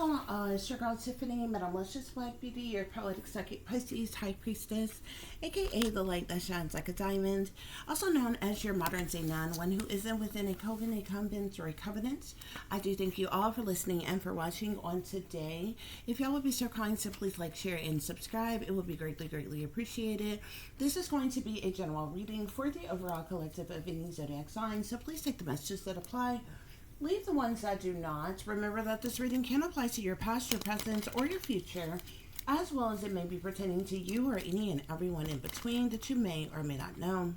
going on? It's your girl Tiffany, Metamorphosis Black Beauty, your poetic psychic Pisces High Priestess, aka the light that shines like a diamond, also known as your modern day nun, one who isn't within a coven, a convent, or a covenant. I do thank you all for listening and for watching on today. If y'all would be so kind to please like, share, and subscribe, it would be greatly, greatly appreciated. This is going to be a general reading for the overall collective of any zodiac sign, so please take the messages that apply. Leave the ones that do not. Remember that this reading can apply to your past, your present, or your future, as well as it may be pertaining to you or any and everyone in between that you may or may not know.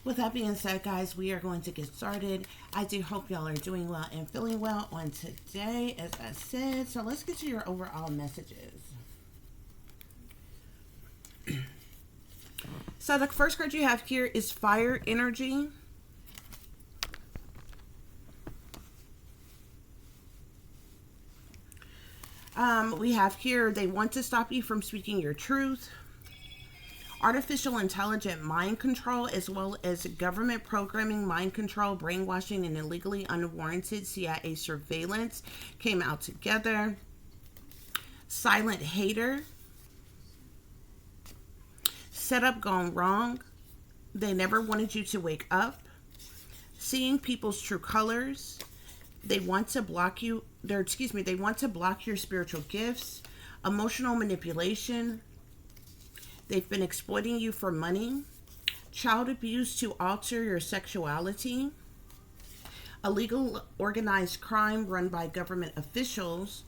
With that being said, guys, we are going to get started. I do hope y'all are doing well and feeling well on today, as I said. So let's get to your overall messages. So the first card you have here is Fire Energy. We have here, they want to stop you from speaking your truth. Artificial intelligent mind control, as well as government programming, mind control, brainwashing, and illegally unwarranted CIA surveillance came out together. Silent hater. Setup gone wrong. They never wanted you to wake up. Seeing people's true colors. They want to block you. They want to block your spiritual gifts. Emotional manipulation. They've been exploiting you for money. Child abuse to alter your sexuality. Illegal organized crime run by government officials.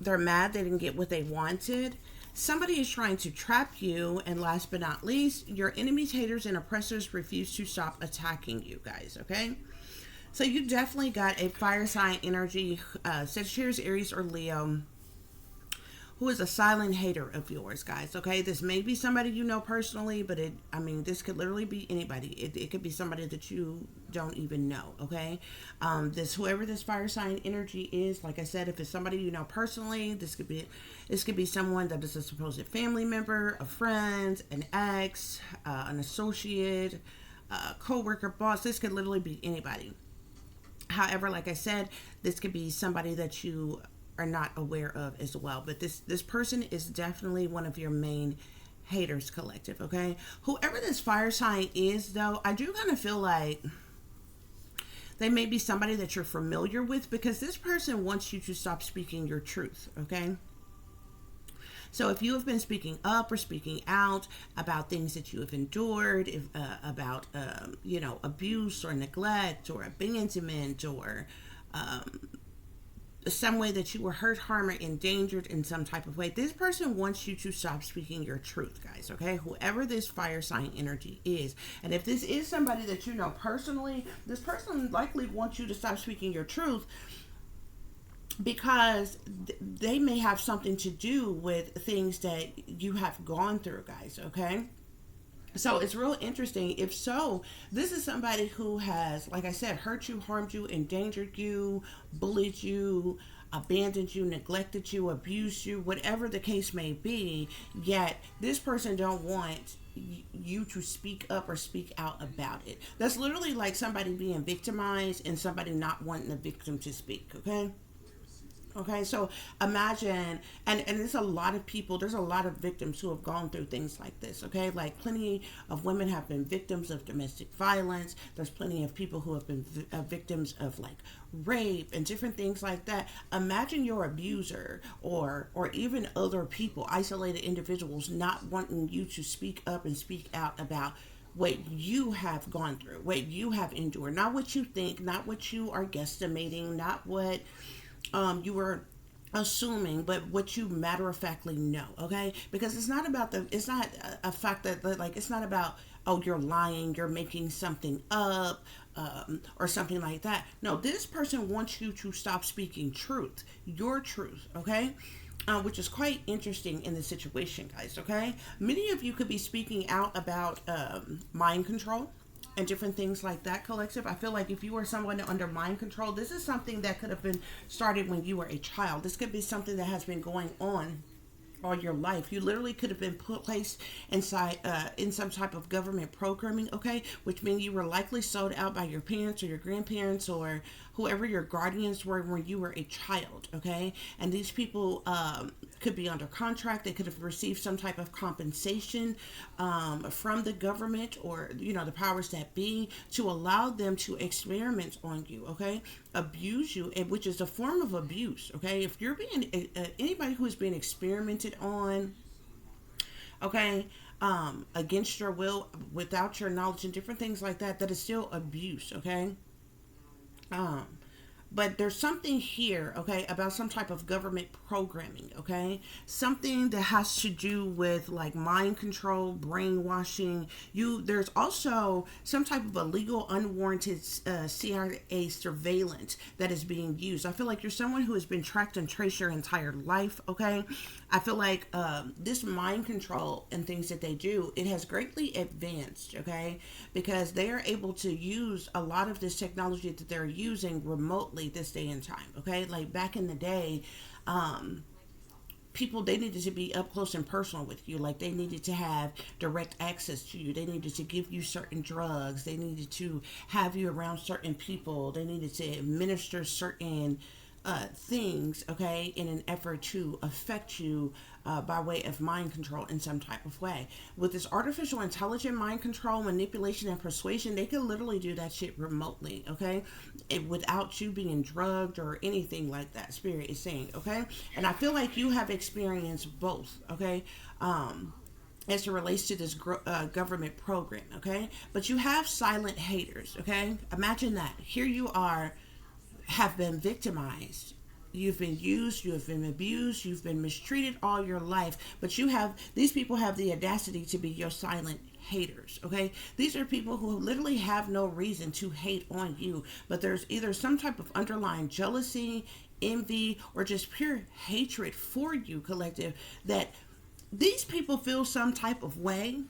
They're mad they didn't get what they wanted. Somebody is trying to trap you. And last but not least, your enemies, haters, and oppressors refuse to stop attacking you guys, okay? So you definitely got a fire sign energy, Sagittarius, Aries, or Leo, who is a silent hater of yours, guys, okay? This may be somebody you know personally, but this could literally be anybody. It could be somebody that you don't even know, okay? Whoever this fire sign energy is, like I said, if it's somebody you know personally, this could be someone that is a supposed family member, a friend, an ex, an associate, a co-worker, boss. This could literally be anybody. However, like I said, this could be somebody that you are not aware of as well. But this person is definitely one of your main haters collective, okay? Whoever this fire sign is, though, I do kind of feel like they may be somebody that you're familiar with, because this person wants you to stop speaking your truth, okay? So if you have been speaking up or speaking out about things that you have endured, about abuse or neglect or abandonment, or some way that you were hurt, harmed, or endangered in some type of way, this person wants you to stop speaking your truth, guys, okay? Whoever this fire sign energy is. And if this is somebody that you know personally, this person likely wants you to stop speaking your truth, because they may have something to do with things that you have gone through, guys, okay? So it's real interesting. If so, this is somebody who has, like I said, hurt you, harmed you, endangered you, bullied you, abandoned you, neglected you, abused you, whatever the case may be, yet this person don't want you to speak up or speak out about it. That's literally like somebody being victimized and somebody not wanting the victim to speak, okay? Okay, so imagine, and there's a lot of people, there's a lot of victims who have gone through things like this, okay? Like plenty of women have been victims of domestic violence. There's plenty of people who have been victims of like rape and different things like that. Imagine your abuser or even other people, isolated individuals, not wanting you to speak up and speak out about what you have gone through, what you have endured, not what you think, not what you are guesstimating, not what you were assuming, but what you matter-of-factly know, okay? Because it's not about it's not a fact that, like, it's not about, oh, you're lying, you're making something up, or something like that. No, this person wants you to stop speaking truth, your truth, okay? Which is quite interesting in this situation, guys, okay? Many of you could be speaking out about mind control and different things like that, collective. I feel like if you were someone under mind control, this is something that could have been started when you were a child. This could be something that has been going on all your life. You literally could have been placed inside in some type of government programming, okay, which means you were likely sold out by your parents or your grandparents or whoever your guardians were when you were a child, okay. And these people could be under contract. They could have received some type of compensation from the government or the powers that be to allow them to experiment on you, okay, abuse you, which is a form of abuse, okay. If you're being anybody who is being experimented on, okay, against your will, without your knowledge and different things like that, that is still abuse, okay. um but there's something here, okay, about some type of government programming, okay? Something that has to do with like mind control, brainwashing. There's also some type of illegal, unwarranted CIA surveillance that is being used. I feel like you're someone who has been tracked and traced your entire life, okay? I feel like this mind control and things that they do, it has greatly advanced, okay? Because they are able to use a lot of this technology that they're using remotely this day and time, okay. Like back in the day, people, they needed to be up close and personal with you. Like they needed to have direct access to you. They needed to give you certain drugs. They needed to have you around certain people. They needed to administer certain things, okay, in an effort to affect you by way of mind control in some type of way. With this artificial intelligent mind control, manipulation, and persuasion, they can literally do that shit remotely, okay, without you being drugged or anything like that. Spirit is saying, okay, and I feel like you have experienced both, okay. As it relates to this government program, okay, but you have silent haters, okay. Imagine that. Here you are, have been victimized. You've been used, you have been abused, you've been mistreated all your life, but these people have the audacity to be your silent haters, okay? These are people who literally have no reason to hate on you, but there's either some type of underlying jealousy, envy, or just pure hatred for you, collective, that these people feel some type of way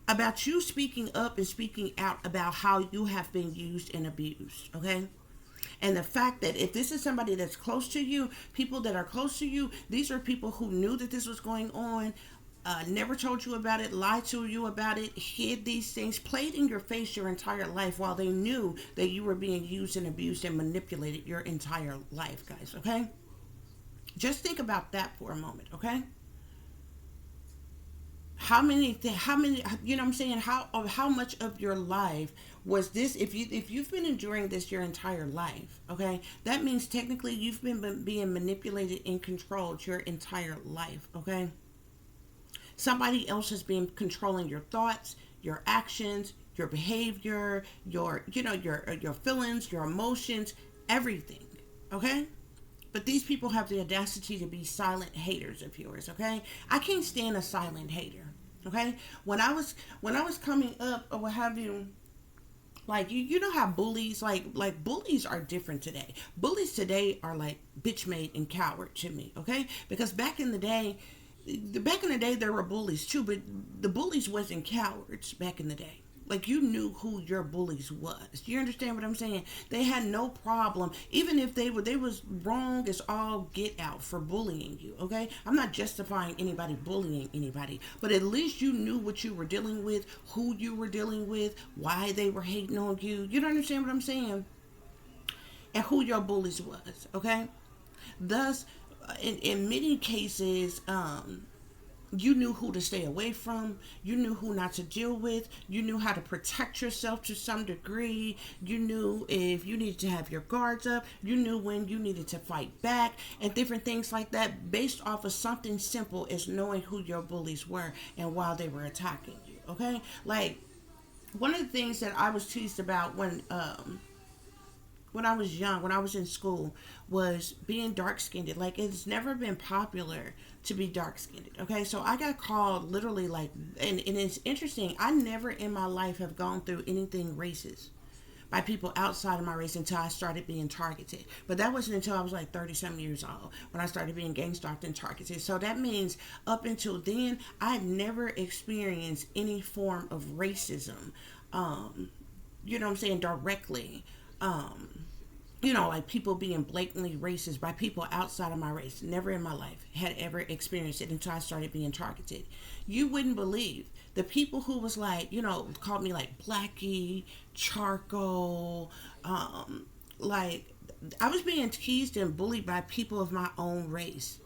about you speaking up and speaking out about how you have been used and abused, okay? And the fact that if this is somebody that's close to you, people that are close to you, these are people who knew that this was going on, never told you about it, lied to you about it, hid these things, played in your face your entire life while they knew that you were being used and abused and manipulated your entire life, guys, okay? Just think about that for a moment, okay? How many, you know what I'm saying, how much of your life was this? If you've been enduring this your entire life, okay, that means technically you've been being manipulated and controlled your entire life, okay. Somebody else has been controlling your thoughts, your actions, your behavior, your feelings, your emotions, everything, okay. But these people have the audacity to be silent haters of yours, okay? I can't stand a silent hater, okay? When I was coming up or what have you, like you know how bullies, like bullies are different today. Bullies today are like bitch made and coward to me, okay? Because back in the day there were bullies too, but the bullies wasn't cowards back in the day. Like you knew who your bullies was. Do you understand what I'm saying? They had no problem, even if they was wrong as all get out for bullying you. Okay, I'm not justifying anybody bullying anybody, but at least you knew what you were dealing with, who you were dealing with, why they were hating on you. You don't understand what I'm saying? And who your bullies was. Okay, thus, in many cases, you knew who to stay away from. You knew who not to deal with. You knew how to protect yourself to some degree. You knew if you needed to have your guards up. You knew when you needed to fight back and different things like that based off of something simple as knowing who your bullies were and why they were attacking you. Okay? Like, one of the things that I was teased about when I was young, when I was in school, was being dark skinned. Like, it's never been popular to be dark skinned. Okay, so I got called literally like, and it's interesting. I never in my life have gone through anything racist by people outside of my race until I started being targeted. But that wasn't until I was like 30-some years old when I started being gang stalked and targeted. So that means up until then, I've never experienced any form of racism, you know what I'm saying, directly. like people being blatantly racist by people outside of my race. Never in my life had ever experienced it until I started being targeted. You wouldn't believe the people who was like, called me like Blackie, Charcoal, like I was being teased and bullied by people of my own race.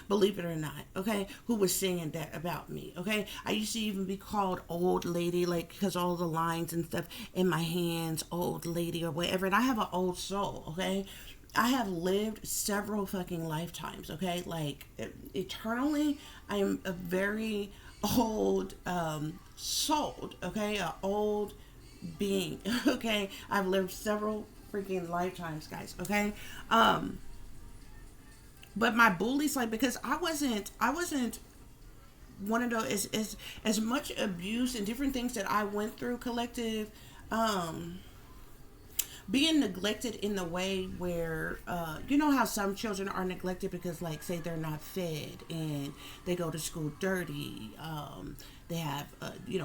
Believe it or not, okay, who was saying that about me, okay. I used to even be called old lady, like, because all the lines and stuff in my hands, old lady or whatever, and I have an old soul, okay. I have lived several fucking lifetimes, okay, like eternally. I am a very old soul, okay, a old being. Okay, I've lived several freaking lifetimes, guys, okay. But my bullies, like, because I wasn't one of those, as much abuse and different things that I went through, collective, um being neglected in the way where, you know how some children are neglected because, like, say they're not fed and they go to school dirty. They have,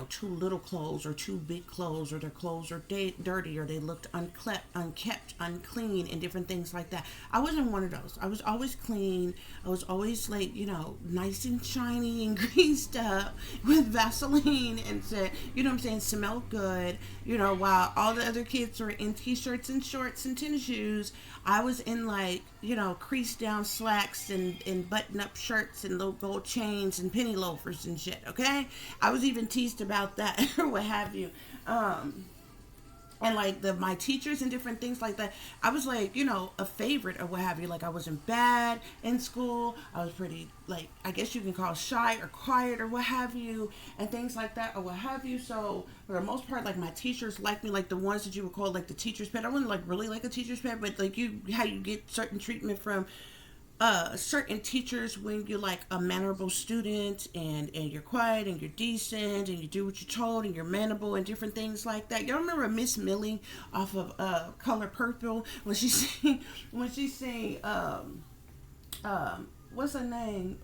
too little clothes or too big clothes, or their clothes are dirty, or they looked unkept, unclean, and different things like that. I wasn't one of those. I was always clean. I was always, like, nice and shiny and greased up with Vaseline, and said, what I'm saying, smelled good. While all the other kids were in t-shirts and shorts and tennis shoes, I was in, like, creased down slacks and button up shirts and little gold chains and penny loafers and shit, okay? I was even teased about that or what have you. And like my teachers and different things like that, I was like, a favorite or what have you. Like, I wasn't bad in school. I was pretty, like, I guess you can call shy or quiet or what have you, and things like that or what have you. So for the most part, like, my teachers liked me, like the ones that you would call like the teacher's pet. I wasn't like really like a teacher's pet, but like how you get certain treatment from certain teachers when you're like a mannerable student, and you're quiet and you're decent and you do what you're told and you're mannerable and different things like that. Y'all remember Miss Millie off of Color Purple when she sang what's her name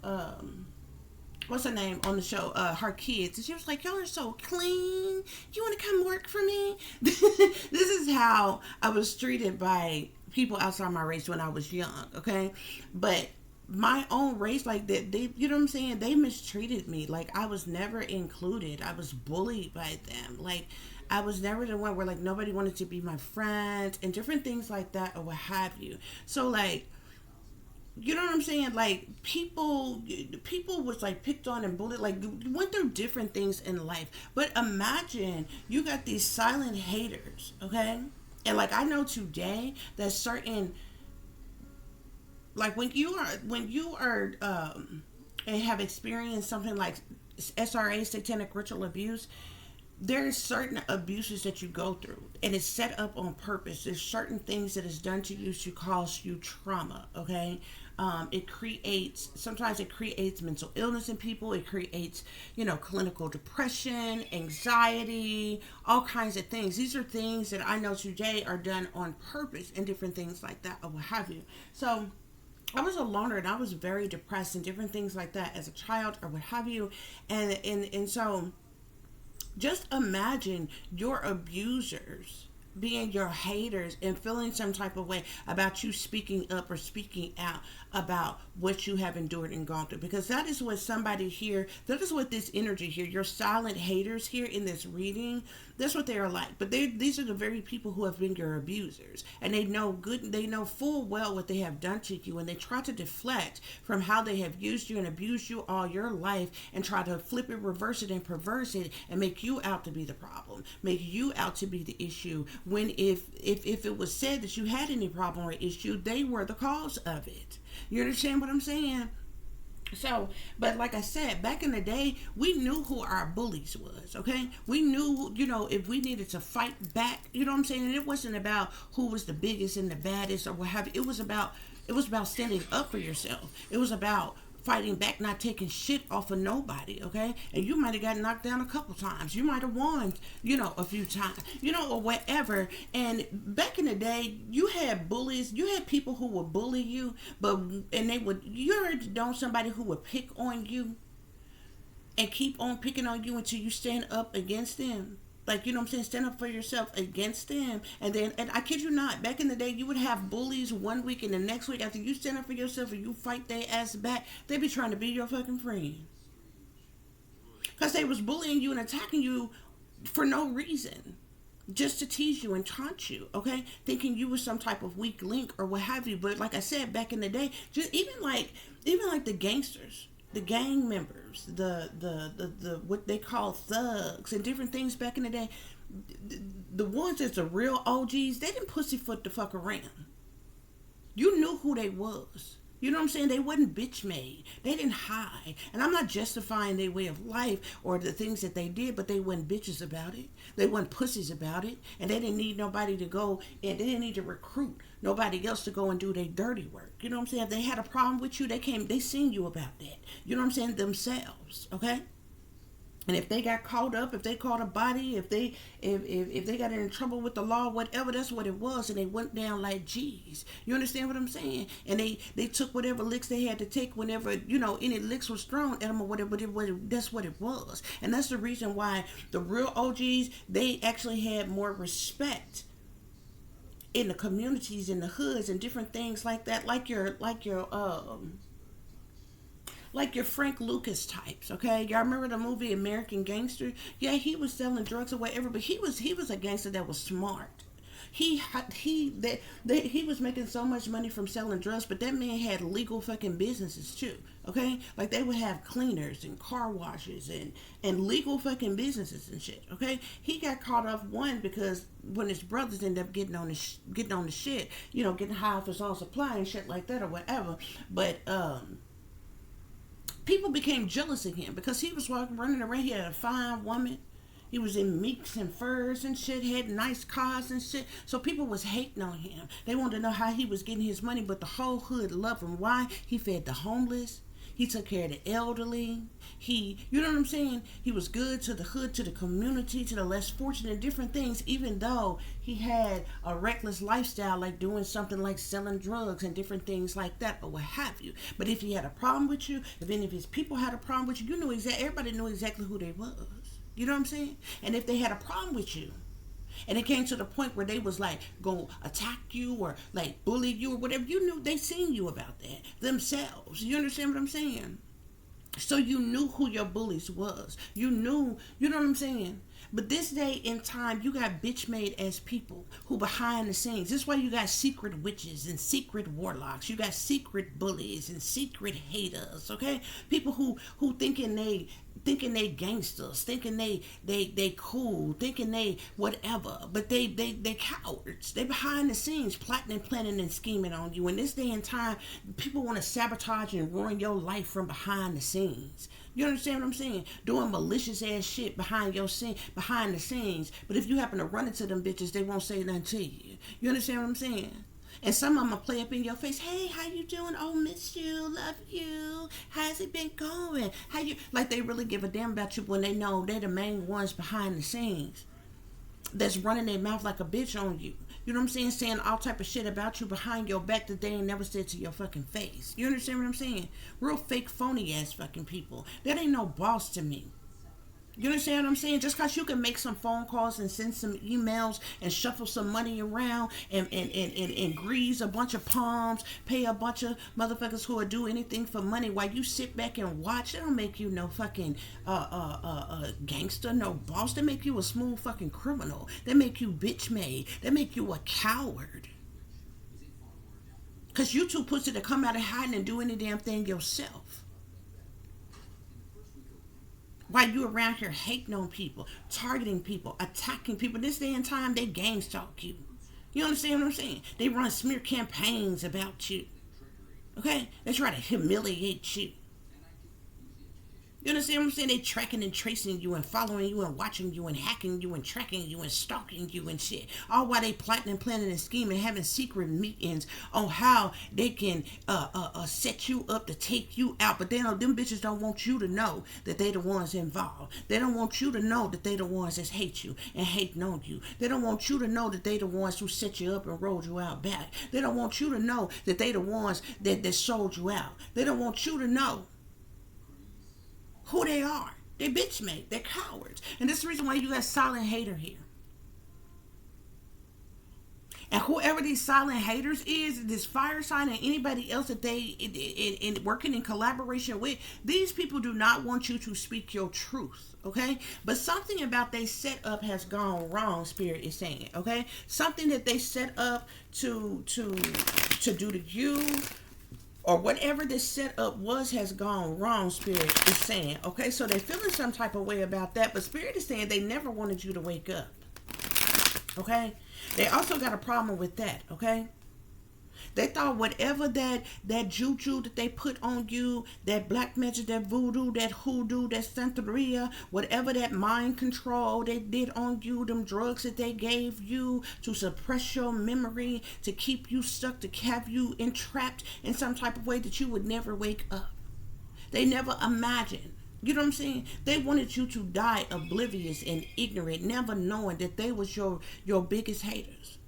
on the show, her kids, and she was like, y'all are so clean, you want to come work for me? This is how I was treated by people outside my race when I was young, okay? But my own race, like, that, they, what I'm saying, they mistreated me. Like, I was never included. I was bullied by them. Like, I was never the one where, like, nobody wanted to be my friend and different things like that or what have you. So, like, you know what I'm saying? Like, people was like picked on and bullied, like, went through different things in life. But imagine you got these silent haters, okay? And like, I know today that certain, like, when you are and have experienced something like SRA, satanic ritual abuse, there's certain abuses that you go through, and it's set up on purpose. There's certain things that is done to you to cause you trauma, okay? Sometimes it creates mental illness in people. It creates, clinical depression, anxiety, all kinds of things. These are things that I know today are done on purpose and different things like that or what have you. So I was a loner, and I was very depressed and different things like that as a child or what have you. And so just imagine your abusers being your haters and feeling some type of way about you speaking up or speaking out about what you have endured and gone through, because that is what somebody here, that is what this energy here, your silent haters here in this reading, that's what they are like. But these are the very people who have been your abusers, and they know full well what they have done to you, and they try to deflect from how they have used you and abused you all your life, and try to flip it, reverse it, and perverse it, and make you out to be the problem, make you out to be the issue, when if it was said that you had any problem or issue, they were the cause of it. You understand what I'm saying? So, but like I said, back in the day, we knew who our bullies was, okay? We knew, if we needed to fight back, you know what I'm saying? And it wasn't about who was the biggest and the baddest or what have you. It was about standing up for yourself. It was about fighting back, not taking shit off of nobody, okay? And you might have gotten knocked down a couple times. You might have won, a few times, or whatever. And back in the day, you had bullies. You had people who would bully you, you heard know somebody who would pick on you and keep on picking on you until you stand up against them. Like, you know what I'm saying? Stand up for yourself against them. And then, and I kid you not, back in the day, you would have bullies one week, and the next week, after you stand up for yourself and you fight their ass back, they be trying to be your fucking friend. Because they was bullying you and attacking you for no reason. Just to tease you and taunt you, okay? Thinking you were some type of weak link or what have you. But like I said, back in the day, just even like the gangsters, the gang members, the what they call thugs and different things back in the day, the ones that's the real OGs, they didn't pussyfoot the fuck around. You knew who they was. You know what I'm saying? They wasn't bitch made. They didn't hide. And I'm not justifying their way of life or the things that they did, but they wasn't bitches about it. They wasn't pussies about it. And they didn't need nobody to go, and they didn't need to recruit nobody else to go and do their dirty work. You know what I'm saying? If they had a problem with you, they seen you about that. You know what I'm saying? Themselves. Okay? And if they got caught up, if they caught a body, if they got in trouble with the law, whatever, that's what it was, and they went down like G's. You understand what I'm saying? And they took whatever licks they had to take whenever, any licks was thrown at them or whatever, but that's what it was. And that's the reason why the real OGs, they actually had more respect in the communities, in the hoods, and different things like that, like your Frank Lucas types, okay? Y'all remember the movie American Gangster? Yeah, he was selling drugs or whatever, but he was a gangster that was smart. He was making so much money from selling drugs, but that man had legal fucking businesses too, okay? Like they would have cleaners and car washes and legal fucking businesses and shit, okay? He got caught off one because when his brothers ended up getting on the shit, getting high off his own supply and shit like that or whatever, but people became jealous of him because he was running around. He had a fine woman. He was in meeks and furs and shit, had nice cars and shit. So people was hating on him. They wanted to know how he was getting his money, but the whole hood loved him. Why? He fed the homeless. He took care of the elderly. You know what I'm saying? He was good to the hood, to the community, to the less fortunate, different things, even though he had a reckless lifestyle, like doing something like selling drugs and different things like that, or what have you. But if he had a problem with you, if any of his people had a problem with you, everybody knew exactly who they was. You know what I'm saying? And if they had a problem with you, and it came to the point where they was like go attack you or like bully you or whatever, you knew they seen you about that themselves. You understand what I'm saying? So you knew who your bullies was. You knew, you know what I'm saying? But this day in time, you got bitch made as people who behind the scenes. This is why you got secret witches and secret warlocks. You got secret bullies and secret haters, okay? People who thinking they gangsters, thinking they cool, thinking they whatever, but they cowards. They behind the scenes plotting and planning and scheming on you. In this day and time, people want to sabotage and ruin your life from behind the scenes. You understand what I'm saying? Doing malicious ass shit behind the scenes. But if you happen to run into them bitches, they won't say nothing to you. You understand what I'm saying? And some of them will play up in your face. Hey, how you doing? Oh, miss you, love you. How's it been going? Like they really give a damn about you when they know they're the main ones behind the scenes that's running their mouth like a bitch on you. You know what I'm saying? Saying all type of shit about you behind your back that they ain't never said to your fucking face. You understand what I'm saying? Real fake, phony ass fucking people. That ain't no boss to me. You understand what I'm saying? Just because you can make some phone calls and send some emails and shuffle some money around and grease a bunch of palms, pay a bunch of motherfuckers who will do anything for money while you sit back and watch, that don't make you no fucking gangster, no boss. They make you a smooth fucking criminal. They make you bitch made. They make you a coward. Because you too pussy to come out of hiding and do any damn thing yourself. While you around here hating on people, targeting people, attacking people. This day and time, they gang stalk you. You understand what I'm saying? They run smear campaigns about you. Okay? They try to humiliate you. You understand what I'm saying? They tracking and tracing you and following you and watching you and hacking you and tracking you and stalking you and shit. All while they plotting and planning and scheming, having secret meetings on how they can set you up to take you out. But them bitches don't want you to know that they the ones involved. They don't want you to know that they the ones that hate you and hating on you. They don't want you to know that they the ones who set you up and rolled you out back. They don't want you to know that they the ones that sold you out. They don't want you to know who they are. They bitch made. They're cowards. And this is the reason why you got silent hater here. And whoever these silent haters is, this fire sign and anybody else that they in working in collaboration with, these people do not want you to speak your truth, okay? But something about they set up has gone wrong, Spirit is saying, okay? Something that they set up to do to you, or whatever this setup was has gone wrong, Spirit is saying, okay? So they're feeling some type of way about that, but Spirit is saying they never wanted you to wake up, okay? They also got a problem with that, okay? They thought whatever that juju that they put on you, that black magic, that voodoo, that hoodoo, that santeria, whatever that mind control they did on you, them drugs that they gave you to suppress your memory, to keep you stuck, to have you entrapped in some type of way that you would never wake up. They never imagined. You know what I'm saying? They wanted you to die oblivious and ignorant, never knowing that they was your biggest haters.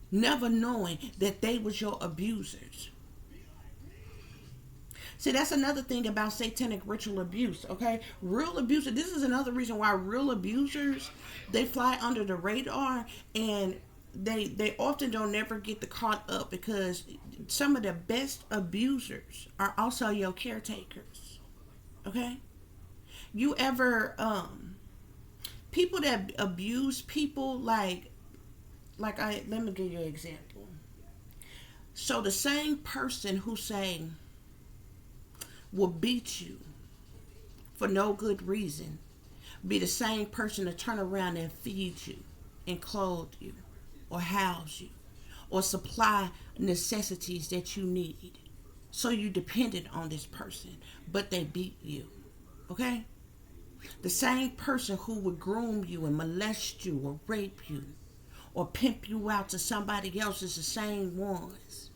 Never knowing that they was your abusers. See, that's another thing about satanic ritual abuse, okay? Real abusers, this is another reason why real abusers, they fly under the radar, and they often don't never get the caught up, because some of the best abusers are also your caretakers, okay? You ever people that abuse people, let me give you an example. So the same person who say will beat you for no good reason be the same person to turn around and feed you and clothe you or house you or supply necessities that you need. So you depended on this person, but they beat you, okay? The same person who would groom you and molest you or rape you or pimp you out to somebody else is the same ones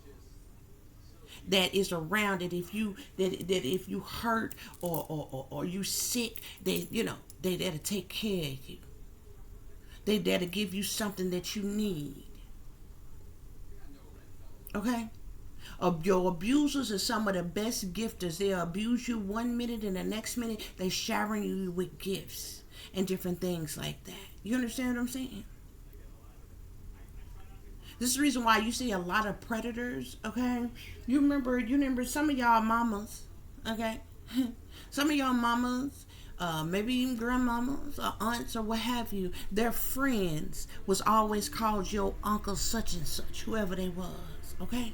that is around that if you hurt or you sick, they there to take care of you. They there to give you something that you need. Okay? Your abusers are some of the best gifters. They'll abuse you one minute, and the next minute they showering you with gifts and different things like that. You understand what I'm saying? This is the reason why you see a lot of predators, okay? You remember some of y'all mamas, okay? Some of y'all mamas, maybe even grandmamas or aunts or what have you, their friends was always called your uncle such and such, whoever they was, okay?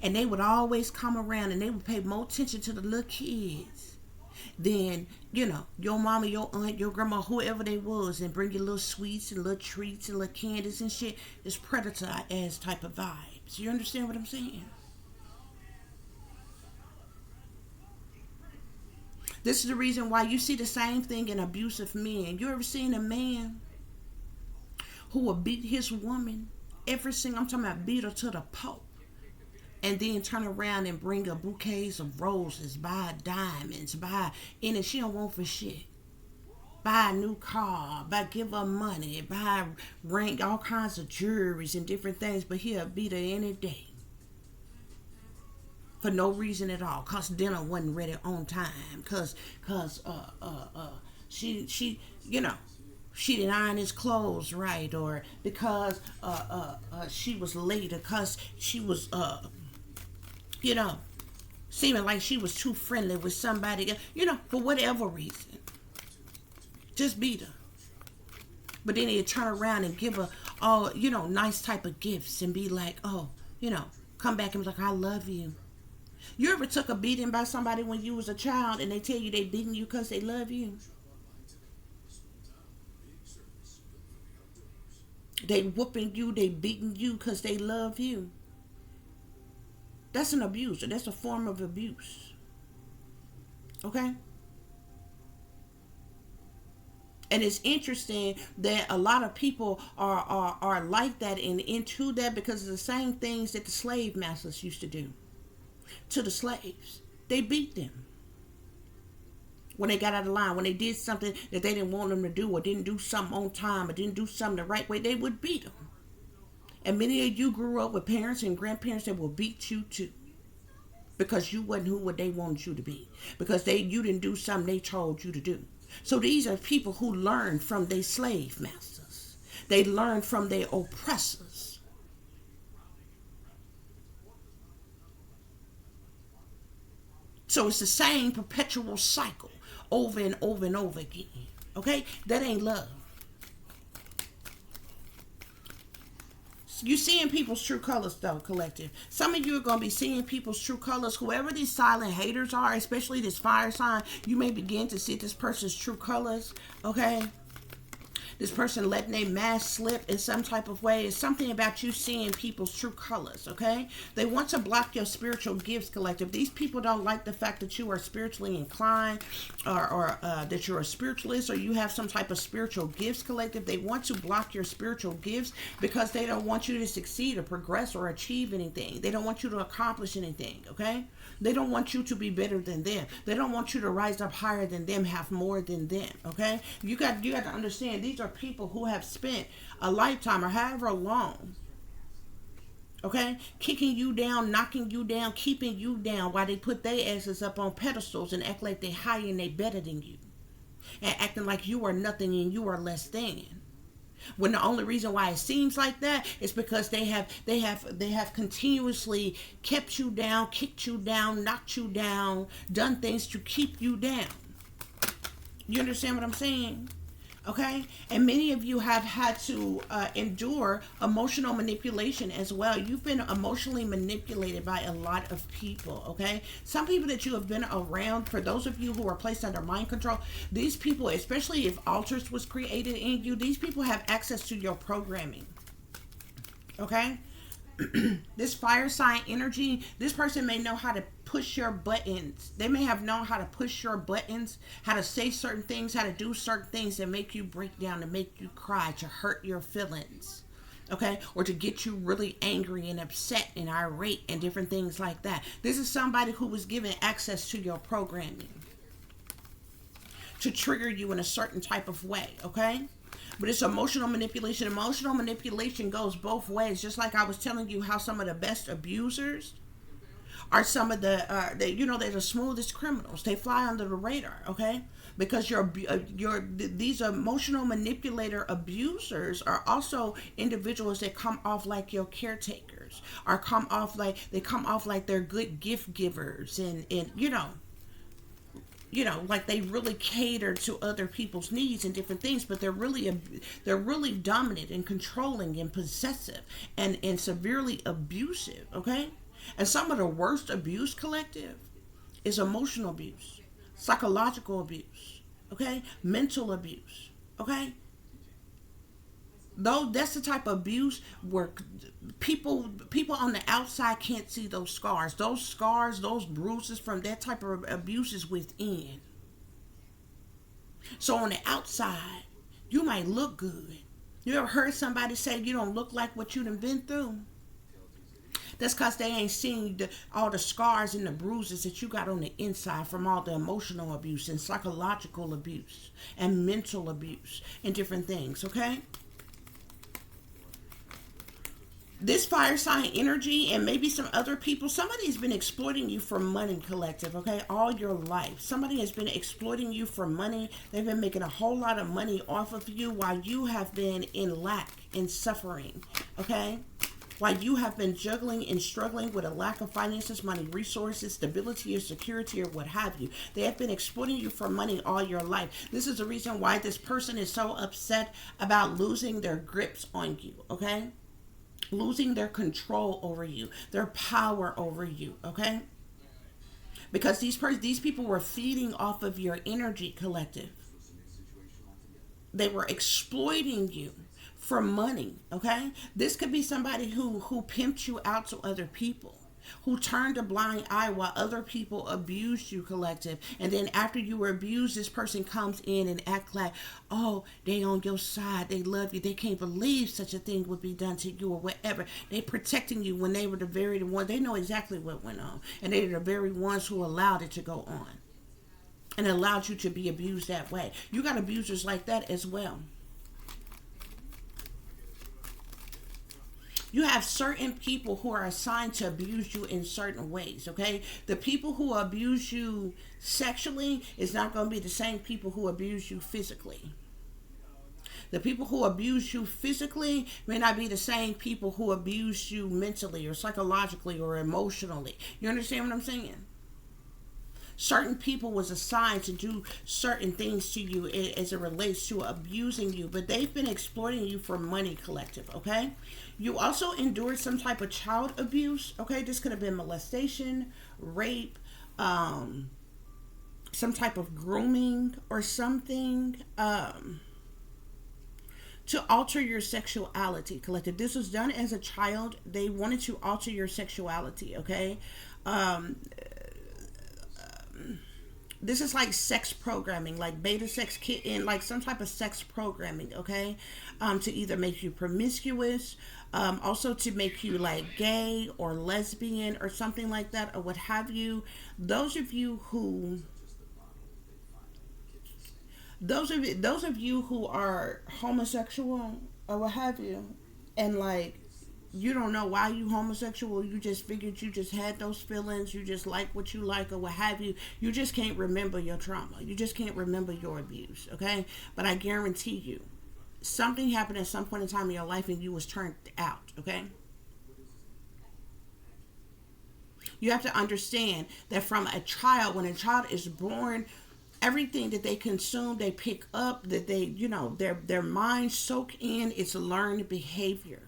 And they would always come around and they would pay more attention to the little kids than, your mama, your aunt, your grandma, whoever they was, and bring you little sweets and little treats and little candies and shit. It's predator-ass type of vibes. You understand what I'm saying? This is the reason why you see the same thing in abusive men. You ever seen a man who will beat his woman I'm talking about beat her to the pulp, and then turn around and bring her bouquets of roses, buy diamonds, and she don't want for shit. Buy a new car, give her money, buy ring, all kinds of jewelries and different things, but he'll beat her any day. For no reason at all, cause dinner wasn't ready on time, cause she didn't iron his clothes right, or because she was late, or cause she was seeming like she was too friendly with somebody else, for whatever reason. Just beat her. But then he'd turn around and give her all, nice type of gifts and be like, come back and be like, I love you. You ever took a beating by somebody when you was a child and they tell you they beating you because they love you? They whooping you, they beating you because they love you. That's an abuser. That's a form of abuse. Okay? And it's interesting that a lot of people are like that and into that because of the same things that the slave masters used to do to the slaves. They beat them when they got out of line, when they did something that they didn't want them to do, or didn't do something on time, or didn't do something the right way. They would beat them. And many of you grew up with parents and grandparents that will beat you too. because you wasn't who what they wanted you to be, because you didn't do something they told you to do. So these are people who learned from their slave masters. They learned from their oppressors. So it's the same perpetual cycle over and over and over again. Okay? That ain't love. You seeing people's true colors though, collective. Some of you are going to be seeing people's true colors. Whoever these silent haters are, especially this fire sign, you may begin to see this person's true colors. Okay? This person letting their mask slip in some type of way. It's something about you seeing people's true colors, okay? They want to block your spiritual gifts, collective. These people don't like the fact that you are spiritually inclined, or that you're a spiritualist, or you have some type of spiritual gifts, collective. They want to block your spiritual gifts because they don't want you to succeed or progress or achieve anything. They don't want you to accomplish anything, okay? They don't want you to be better than them. They don't want you to rise up higher than them, have more than them, okay? You got to understand, these are people who have spent a lifetime or however long, okay, kicking you down, knocking you down, keeping you down while they put their asses up on pedestals and act like they higher and they better than you, and acting like you are nothing and you are less than. When the only reason why it seems like that is because they have continuously kept you down, kicked you down, knocked you down, done things to keep you down. You understand what I'm saying? Okay? And many of you have had to endure emotional manipulation as well. You've been emotionally manipulated by a lot of people, okay? Some people that you have been around, for those of you who are placed under mind control, these people, especially if altars was created in you, these people have access to your programming, okay? This fire sign energy, this person may know how to push your buttons. They may have known how to push your buttons, how to say certain things, how to do certain things that make you break down, to make you cry, to hurt your feelings, okay? Or to get you really angry and upset and irate and different things like that. This is somebody who was given access to your programming to trigger you in a certain type of way, okay? But it's emotional manipulation. Emotional manipulation goes both ways. Just like I was telling you how some of the best abusers are some of they're the smoothest criminals. They fly under the radar, okay? Because these emotional manipulator abusers are also individuals that come off like your caretakers, or come off like they're good gift givers, and like they really cater to other people's needs and different things, but they're really dominant and controlling and possessive and severely abusive, okay? And some of the worst abuse, collective, is emotional abuse, psychological abuse, okay? Mental abuse, okay? Though that's the type of abuse where people on the outside can't see those scars, those bruises from that type of abuse is within. So on the outside, you might look good. You ever heard somebody say you don't look like what you done been through? That's because they ain't seen all the scars and the bruises that you got on the inside from all the emotional abuse and psychological abuse and mental abuse and different things, okay? This fire sign energy, and maybe some other people, somebody has been exploiting you for money, collective, okay, all your life. Somebody has been exploiting you for money. They've been making a whole lot of money off of you while you have been in lack and suffering, okay? While you have been juggling and struggling with a lack of finances, money, resources, stability, or security, or what have you. They have been exploiting you for money all your life. This is the reason why this person is so upset about losing their grips on you, okay? Losing their control over you, their power over you, okay? Because these people were feeding off of your energy, collective. They were exploiting you for money, okay? This could be somebody who pimped you out to other people, who turned a blind eye while other people abused you, collective. And then after you were abused, this person comes in and act like, oh, they on your side, they love you, they can't believe such a thing would be done to you or whatever. They protecting you when they were the very one. They know exactly what went on, and they're the very ones who allowed it to go on and allowed you to be abused that way. You got abusers like that as well. You have certain people who are assigned to abuse you in certain ways, okay? The people who abuse you sexually is not going to be the same people who abuse you physically. The people who abuse you physically may not be the same people who abuse you mentally or psychologically or emotionally. You understand what I'm saying? Certain people was assigned to do certain things to you as it relates to abusing you, but they've been exploiting you for money, collective, okay? You also endured some type of child abuse, okay? This could have been molestation, rape, some type of grooming or something, to alter your sexuality, collective. This was done as a child. They wanted to alter your sexuality, okay? This is like sex programming, like beta sex kitten, like some type of sex programming, okay? To either make you promiscuous, also to make you like gay or lesbian or something like that, or what have you. Those of you who those of you who are homosexual or what have you, and like you don't know why you homosexual, you just figured you just had those feelings, you just like what you like or what have you, you just can't remember your trauma, you just can't remember your abuse, okay? But I guarantee you something happened at some point in time in your life and you was turned out, okay? You have to understand that from a child, when a child is born, everything that they consume, they pick up, that they, their minds soak in, it's learned behavior.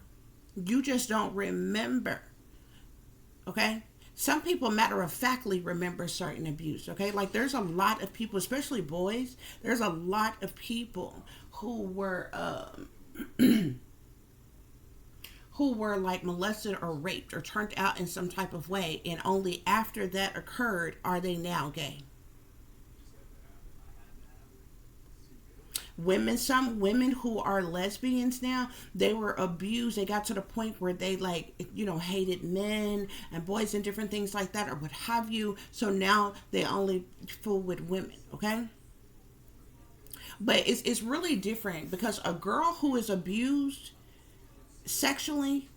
You just don't remember, okay? Some people matter of factly remember certain abuse, okay? Like there's a lot of people, especially boys, there's a lot of people who were who were like molested or raped or turned out in some type of way, and only after that occurred are they now gay. Some women who are lesbians now, they were abused. They got to the point where they like, hated men and boys and different things like that or what have you. So now they only fool with women, okay? But it's really different, because a girl who is abused sexually,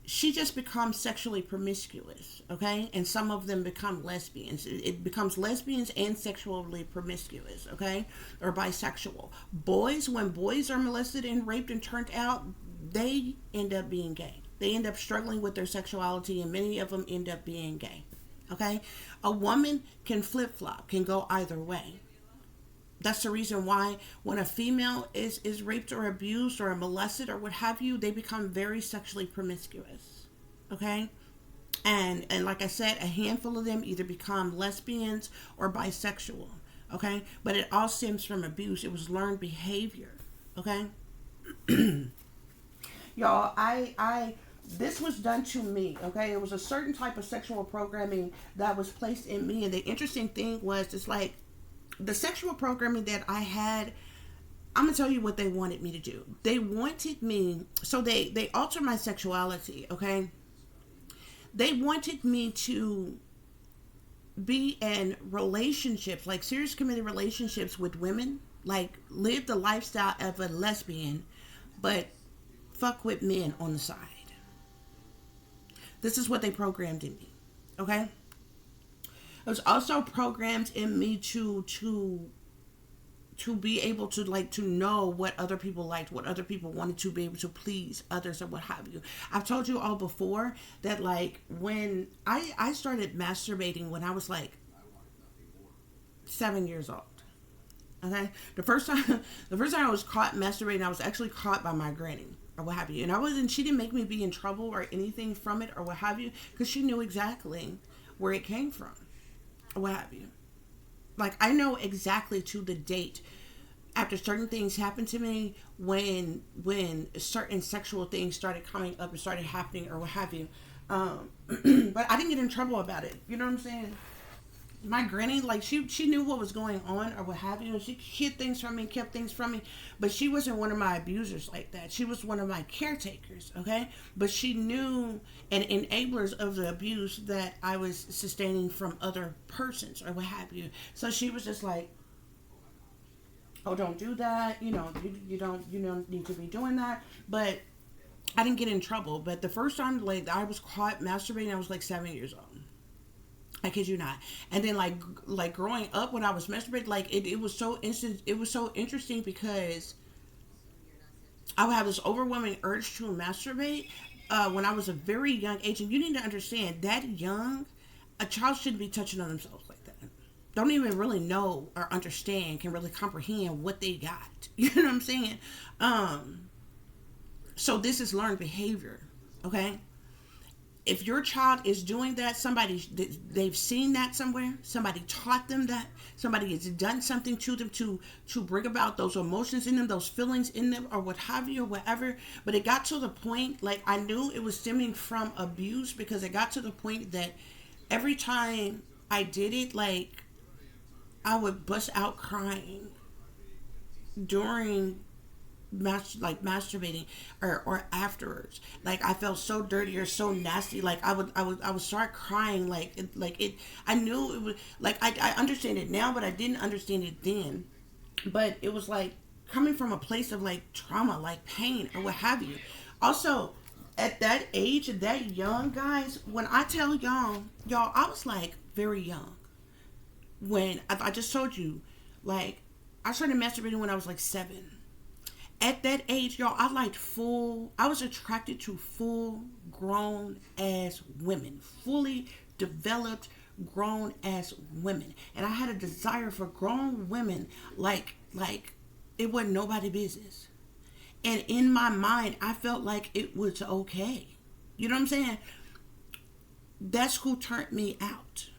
she just becomes sexually promiscuous, okay? And some of them become lesbians. It becomes lesbians and sexually promiscuous, okay? Or bisexual. Boys, when boys are molested and raped and turned out, they end up being gay. They end up struggling with their sexuality, and many of them end up being gay, okay? A woman can flip-flop, can go either way. That's the reason why when a female is raped or abused or molested or what have you, they become very sexually promiscuous. Okay? And like I said, a handful of them either become lesbians or bisexual. Okay? But it all stems from abuse. It was learned behavior. Okay? Y'all, I this was done to me, okay? It was a certain type of sexual programming that was placed in me. And the interesting thing was, it's like, the sexual programming that I had, I'm gonna tell you what they wanted me to do. They wanted me, so they altered my sexuality, okay? They wanted me to be in relationships, like serious committed relationships with women, like live the lifestyle of a lesbian, but fuck with men on the side. This is what they programmed in me, okay? It was also programmed in me to be able to like to know what other people liked, what other people wanted, to be able to please others or what have you. I've told you all before that like when I started masturbating when I was like 7 years old. Okay, the first time I was caught masturbating, I was actually caught by my granny or what have you, and she didn't make me be in trouble or anything from it or what have you, because she knew exactly where it came from. What have you. Like, I know exactly to the date after certain things happened to me, when certain sexual things started coming up and started happening or what have you. But I didn't get in trouble about it. You know what I'm saying? My granny, like, she knew what was going on or what have you. She hid things from me, kept things from me. But she wasn't one of my abusers like that. She was one of my caretakers, okay? But she knew and enablers of the abuse that I was sustaining from other persons or what have you. So she was just like, oh, don't do that. You don't need to be doing that. But I didn't get in trouble, but the first time like I was caught masturbating, I was like 7 years old. I kid you not. And then like growing up when I was masturbating, like it was so instant. It was so interesting because I would have this overwhelming urge to masturbate when I was a very young age. And you need to understand that young, a child shouldn't be touching on themselves like that. Don't even really know or understand, can really comprehend what they got. You know what I'm saying? So this is learned behavior, okay? If your child is doing that, they've seen that somewhere, somebody taught them that, somebody has done something to them to bring about those emotions in them, those feelings in them, or what have you, or whatever. But it got to the point, like I knew it was stemming from abuse, because it got to the point that every time I did it, like I would bust out crying during masturbating or afterwards. Like I felt so dirty or so nasty, like I would start crying, I knew it was like I understand it now, but I didn't understand it then. But it was like coming from a place of like trauma, like pain or what have you. Also, at that age, that young, guys, when I tell y'all I was like very young when I just told you, like I started masturbating when I was like 7. At that age, y'all, I was attracted to full grown ass women, fully developed grown ass women. And I had a desire for grown women like it wasn't nobody business. And in my mind, I felt like it was okay. You know what I'm saying? That's who turned me out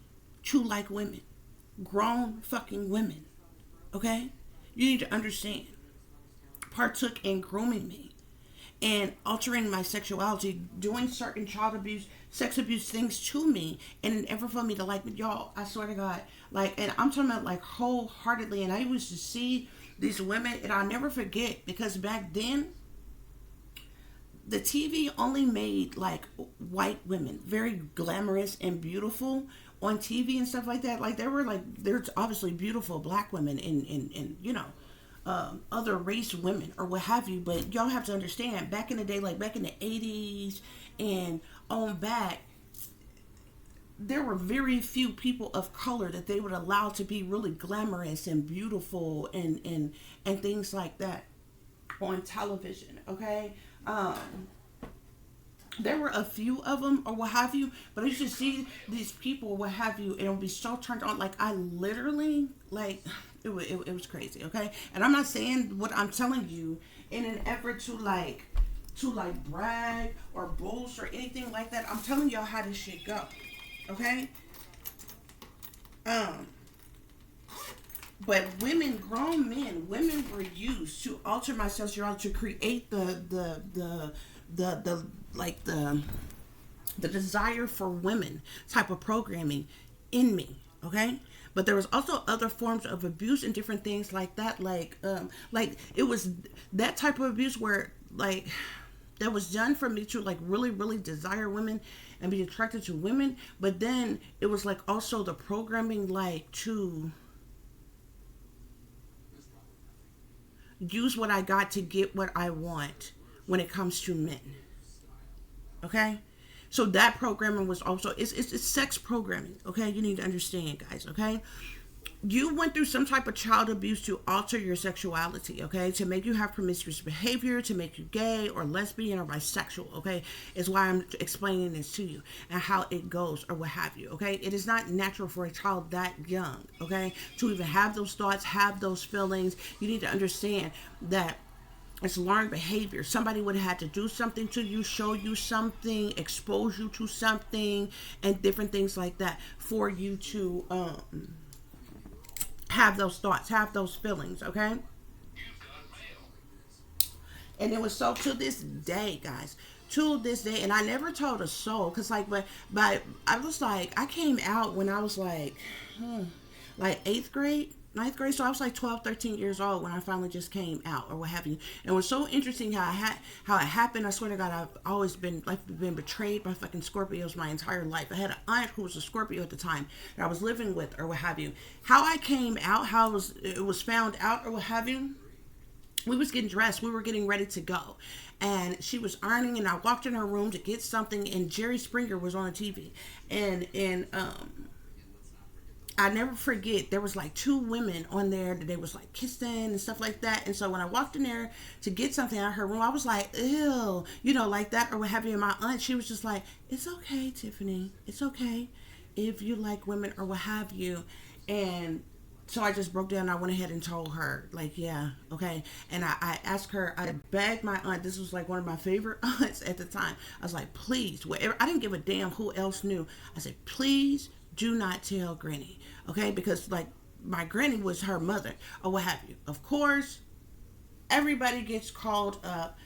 to like women. Grown fucking women. Okay? You need to understand. Partook in grooming me and altering my sexuality, doing certain child abuse, sex abuse things to me, and in ever for me to like y'all, I swear to God, like, and I'm talking about like wholeheartedly. And I used to see these women, and I'll never forget, because back then the TV only made like white women very glamorous and beautiful on TV and stuff like that. Like there's obviously beautiful black women in other race women or what have you, but y'all have to understand, back in the day, like back in the 80s and on back, there were very few people of color that they would allow to be really glamorous and beautiful and things like that on television. Okay. There were a few of them or what have you, but I used to see these people or what have you, and it would be so turned on. Like I literally, like it was crazy. Okay. And I'm not saying what I'm telling you in an effort to brag or boast or anything like that. I'm telling y'all how this shit go. Okay. But women, grown men, women were used to alter my sexuality, to create the desire for women type of programming in me. Okay. But there was also other forms of abuse and different things like that. Like it was that type of abuse where like that was done for me to like really, really desire women and be attracted to women. But then it was like also the programming like to use what I got to get what I want when it comes to men. Okay? So that programming was also, it's sex programming. Okay? You need to understand, guys. Okay? You went through some type of child abuse to alter your sexuality, okay? To make you have promiscuous behavior, to make you gay or lesbian or bisexual, okay? Is why I'm explaining this to you and how it goes or what have you, okay? It is not natural for a child that young, okay? To even have those thoughts, have those feelings. You need to understand that it's learned behavior. Somebody would have had to do something to you, show you something, expose you to something, and different things like that for you to, have those thoughts, have those feelings, okay? And it was so to this day, guys, to this day, and I never told a soul, because but I was like, I came out when I was like 8th grade, 9th grade, so I was like 12, 13 years old when I finally just came out or what have you. And it was so interesting how it happened. I swear to God, I've always been betrayed by fucking Scorpios my entire life. I had an aunt who was a Scorpio at the time that I was living with or what have you. How I came out, how it was found out or what have you, we was getting dressed, we were getting ready to go, and she was ironing, and I walked in her room to get something, and Jerry Springer was on the TV. And I never forget, there was like two women on there that they was like kissing and stuff like that. And so when I walked in there to get something out of her room, I was like, ew, like that or what have you. And my aunt, she was just like, it's okay, Tiffany, it's okay if you like women or what have you. And so I just broke down. I went ahead and told her, like, yeah, okay. And I asked her, I begged my aunt, this was like one of my favorite aunts at the time. I was like, please, whatever. I didn't give a damn who else knew. I said, please do not tell Granny, okay? Because, like, my granny was her mother or what have you. Of course, everybody gets called up.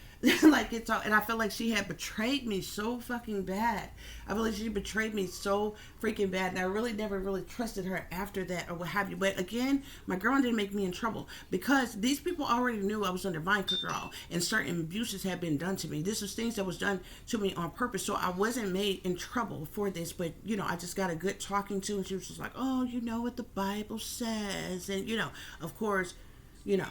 Like, it's all, and I feel like she had betrayed me so fucking bad. I feel like she betrayed me so freaking bad, and I really never really trusted her after that or what have you. But again, my girl didn't make me in trouble because these people already knew I was under mind control and certain abuses had been done to me. This was things that was done to me on purpose, so I wasn't made in trouble for this. But I just got a good talking to, and she was just like, oh, you know what the Bible says, and of course, you know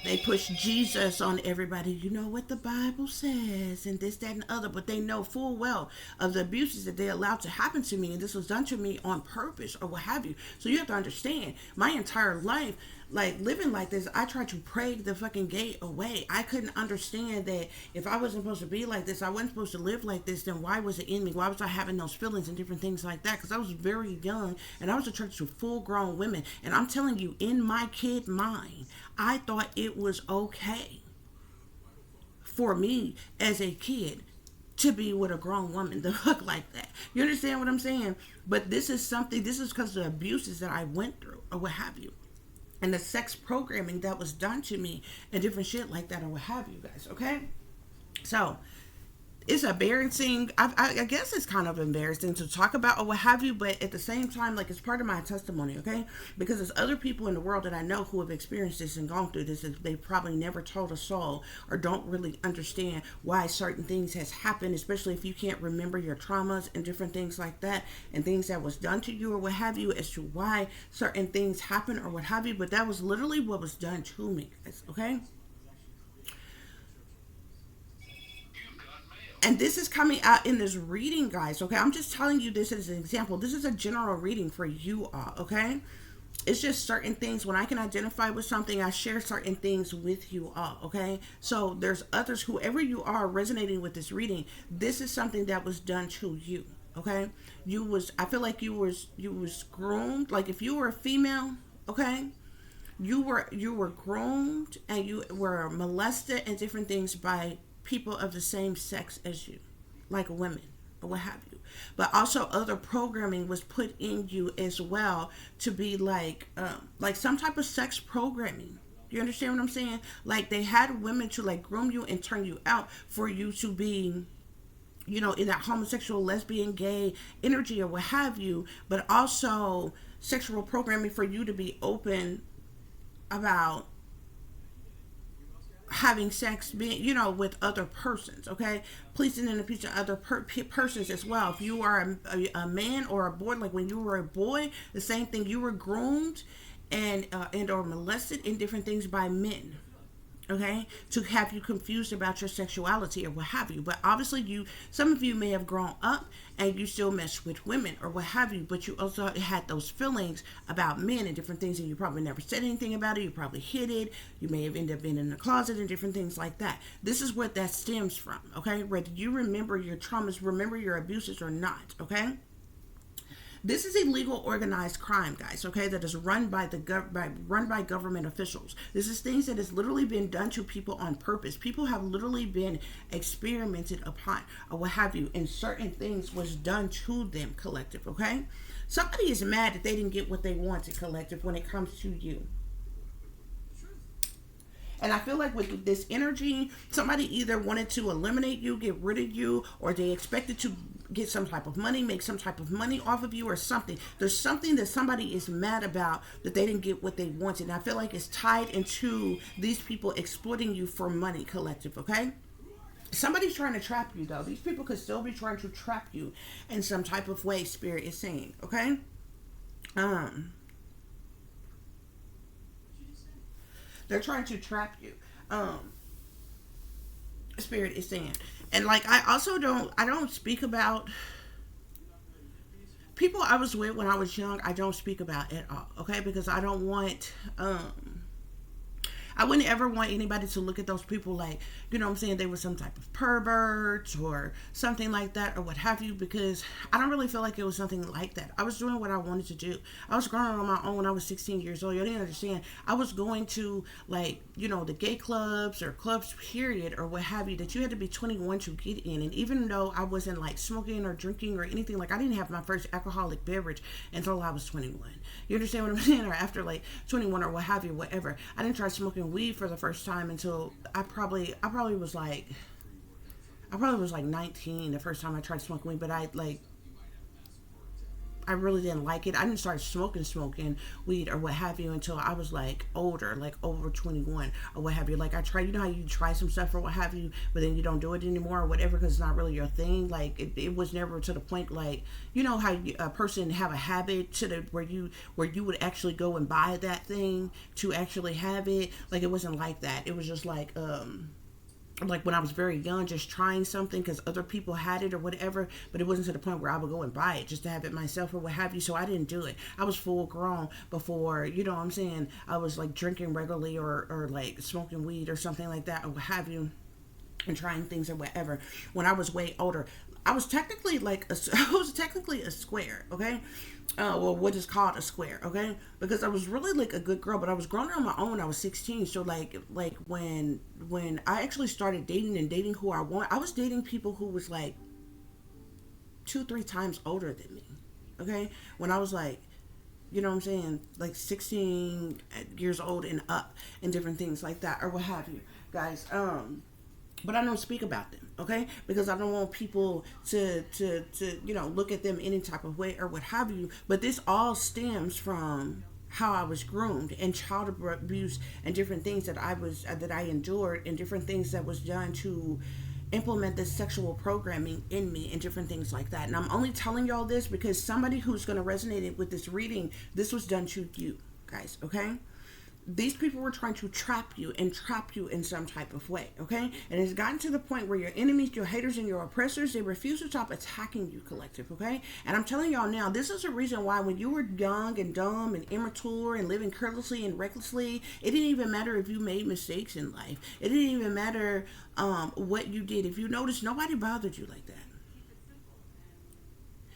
they push Jesus on everybody. You know what the Bible says, and this, that, and the other. But they know full well of the abuses that they allowed to happen to me, and this was done to me on purpose or what have you. So you have to understand, my entire life, like living like this, I tried to pray the fucking gate away. I couldn't understand that if I wasn't supposed to be like this, I wasn't supposed to live like this, then why was it in me? Why was I having those feelings and different things like that? Because I was very young and I was attracted to full grown women. And I'm telling you, in my kid mind, I thought it was okay for me as a kid to be with a grown woman to look like that. You understand what I'm saying? But this is because of the abuses that I went through or what have you. And the sex programming that was done to me and different shit like that or what have you guys, okay? So it's embarrassing. I guess it's kind of embarrassing to talk about or what have you, but at the same time, like, it's part of my testimony, okay? Because there's other people in the world that I know who have experienced this and gone through this, and they probably never told a soul or don't really understand why certain things has happened, especially if you can't remember your traumas and different things like that and things that was done to you or what have you as to why certain things happen or what have you. But that was literally what was done to me, guys, okay? And this is coming out in this reading, guys, okay? I'm just telling you this as an example. This is a general reading for you all, okay? It's just certain things. When I can identify with something, I share certain things with you all, okay? So there's others, whoever you are resonating with this reading, this is something that was done to you, okay? I feel like you was groomed. Like, if you were a female, okay? You were groomed and you were molested and different things by people of the same sex as you, like women or what have you. But also other programming was put in you as well to be like some type of sex programming. You understand what I'm saying? Like, they had women to like groom you and turn you out for you to be, in that homosexual, lesbian, gay energy or what have you, but also sexual programming for you to be open about having sex, being, with other persons, okay? Pleasing and appeasing other persons as well. If you are a man or a boy, like when you were a boy, the same thing, you were groomed and or molested in different things by men, okay, to have you confused about your sexuality or what have you. But obviously some of you may have grown up and you still mess with women or what have you, but you also had those feelings about men and different things, and you probably never said anything about it. You probably hid it. You may have ended up being in the closet and different things like that. This is what that stems from, okay? Whether you remember your traumas, remember your abuses or not, okay? This is illegal organized crime, guys, okay, that is run by government officials. This is things that has literally been done to people on purpose. People have literally been experimented upon or what have you, and certain things was done to them, collective, okay? Somebody is mad that they didn't get what they wanted, collective, when it comes to you. And I feel like with this energy, somebody either wanted to eliminate you, get rid of you, or they expected to get some type of money, make some type of money off of you or something. There's something that somebody is mad about that they didn't get what they wanted. And I feel like it's tied into these people exploiting you for money, collective, okay? Somebody's trying to trap you, though. These people could still be trying to trap you in some type of way, Spirit is saying, They're trying to trap you. Spirit is saying. And like I don't speak about people I was with when I was young. I don't speak about at all, okay? Because I don't want I wouldn't ever want anybody to look at those people like, you know what I'm saying, they were some type of perverts or something like that or what have you, because I don't really feel like it was something like that. I was doing what I wanted to do. I was growing on my own when I was 16 years old. You didn't understand. I was going to, like, you know, the gay clubs or clubs, period, or what have you, that you had to be 21 to get in. And even though I wasn't like smoking or drinking or anything, like I didn't have my first alcoholic beverage until I was 21. You understand what I'm saying? Or after like 21 or what have you, whatever. I didn't try smoking weed for the first time until I probably was like 19 the first time I tried smoking weed, but I really didn't like it. I didn't start smoking weed or what have you until I was like older, like over 21 or what have you. Like I tried, you know how you try some stuff or what have you, but then you don't do it anymore or whatever because it's not really your thing. Like it was never to the point like, you know how a person have a habit to the where you would actually go and buy that thing to actually have it. Like it wasn't like that. It was just like when I was very young, just trying something because other people had it or whatever, but it wasn't to the point where I would go and buy it just to have it myself or what have you. So I didn't do it. I was full grown before, you know what I'm saying, I was like drinking regularly or like smoking weed or something like that or what have you, and trying things or whatever. When I was way older, I was technically I was technically a square, okay? Well, what is called a square, okay? Because I was really like a good girl, but I was growing on my own when I was 16. So like when I actually started dating who I want, I was dating people who was like 2-3 times older than me, okay? When I was like, you know what I'm saying, like 16 years old and up and different things like that or what have you, guys. But I don't speak about them, okay? Because I don't want people to you know, look at them any type of way or what have you. But this all stems from how I was groomed and child abuse and different things that I endured and different things that was done to implement this sexual programming in me and different things like that. And I'm only telling y'all this because somebody who's going to resonate with this reading, this was done to you guys, okay? These people were trying to trap you and trap you in some type of way, okay? And it's gotten to the point where your enemies, your haters, and your oppressors, they refuse to stop attacking you, collective, okay? And I'm telling y'all now, this is a reason why when you were young and dumb and immature and living carelessly and recklessly, it didn't even matter if you made mistakes in life. It didn't even matter what you did. If you noticed, nobody bothered you like that.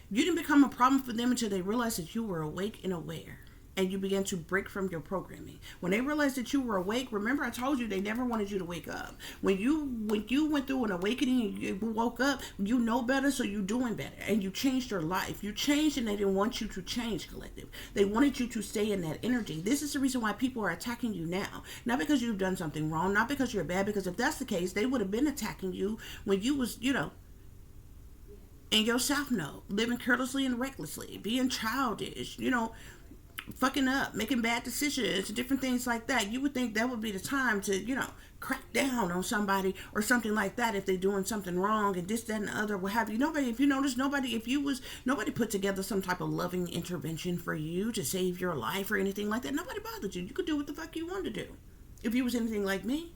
You didn't become a problem for them until they realized that you were awake and aware. And you began to break from your programming. When they realized that you were awake, remember I told you they never wanted you to wake up. When you went through an awakening and you woke up, you know better, so you're doing better. And you changed your life. You changed and they didn't want you to change, collective. They wanted you to stay in that energy. This is the reason why people are attacking you now. Not because you've done something wrong, not because you're bad, because if that's the case, they would have been attacking you when you was, you know, in your self know, living carelessly and recklessly, being childish, you know, fucking up, making bad decisions, different things like that. You would think that would be the time to, you know, crack down on somebody or something like that if they're doing something wrong and this, that, and the other, what have you. Nobody, if you notice, nobody put together some type of loving intervention for you to save your life or anything like that. Nobody bothered you. You could do what the fuck you wanted to do. If you was anything like me,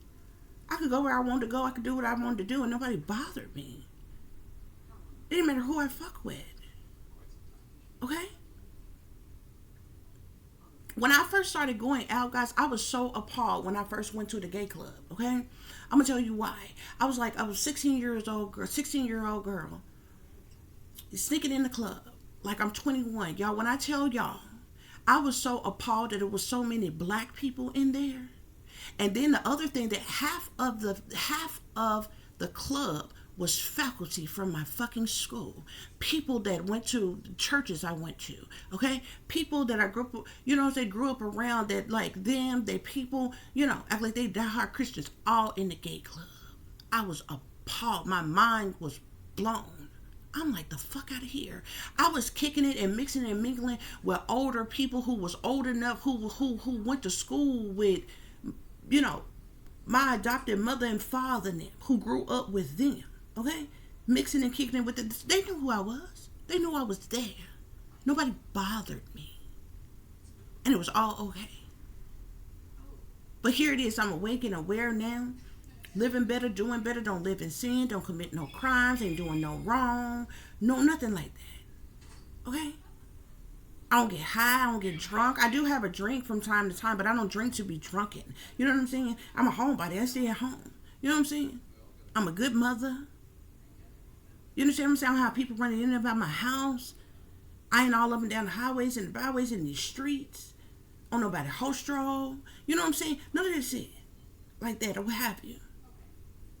I could go where I wanted to go. I could do what I wanted to do, and nobody bothered me. It didn't matter who I fuck with. Okay? When I first started going out, guys, I was so appalled when I first went to the gay club, okay? I'm going to tell you why. I was 16-year-old girl, sneaking in the club like I'm 21. Y'all, when I tell y'all, I was so appalled that there was so many black people in there. And then the other thing, that half of the club was faculty from my fucking school. People that went to churches I went to, okay? People that I grew up, you know, they grew up around, that like them, they people, you know, act like they diehard Christians, all in the gay club. I was appalled. My mind was blown. I'm like, the fuck out of here. I was kicking it and mixing and mingling with older people who was old enough, who went to school with, you know, my adopted mother and father and them, who grew up with them. Okay? Mixing and kicking it with it. They knew who I was. They knew I was there. Nobody bothered me. And it was all okay. But here it is, I'm awake and aware now. Living better, doing better, don't live in sin, don't commit no crimes, ain't doing no wrong. No, nothing like that. Okay? I don't get high, I don't get drunk. I do have a drink from time to time, but I don't drink to be drunken. You know what I'm saying? I'm a homebody. I stay at home. You know what I'm saying? I'm a good mother. You understand what I'm saying? I don't have people running in and about my house. I ain't all up and down the highways and the byways and the streets. On nobody host stroll. You know what I'm saying? None of this shit like that or what have you.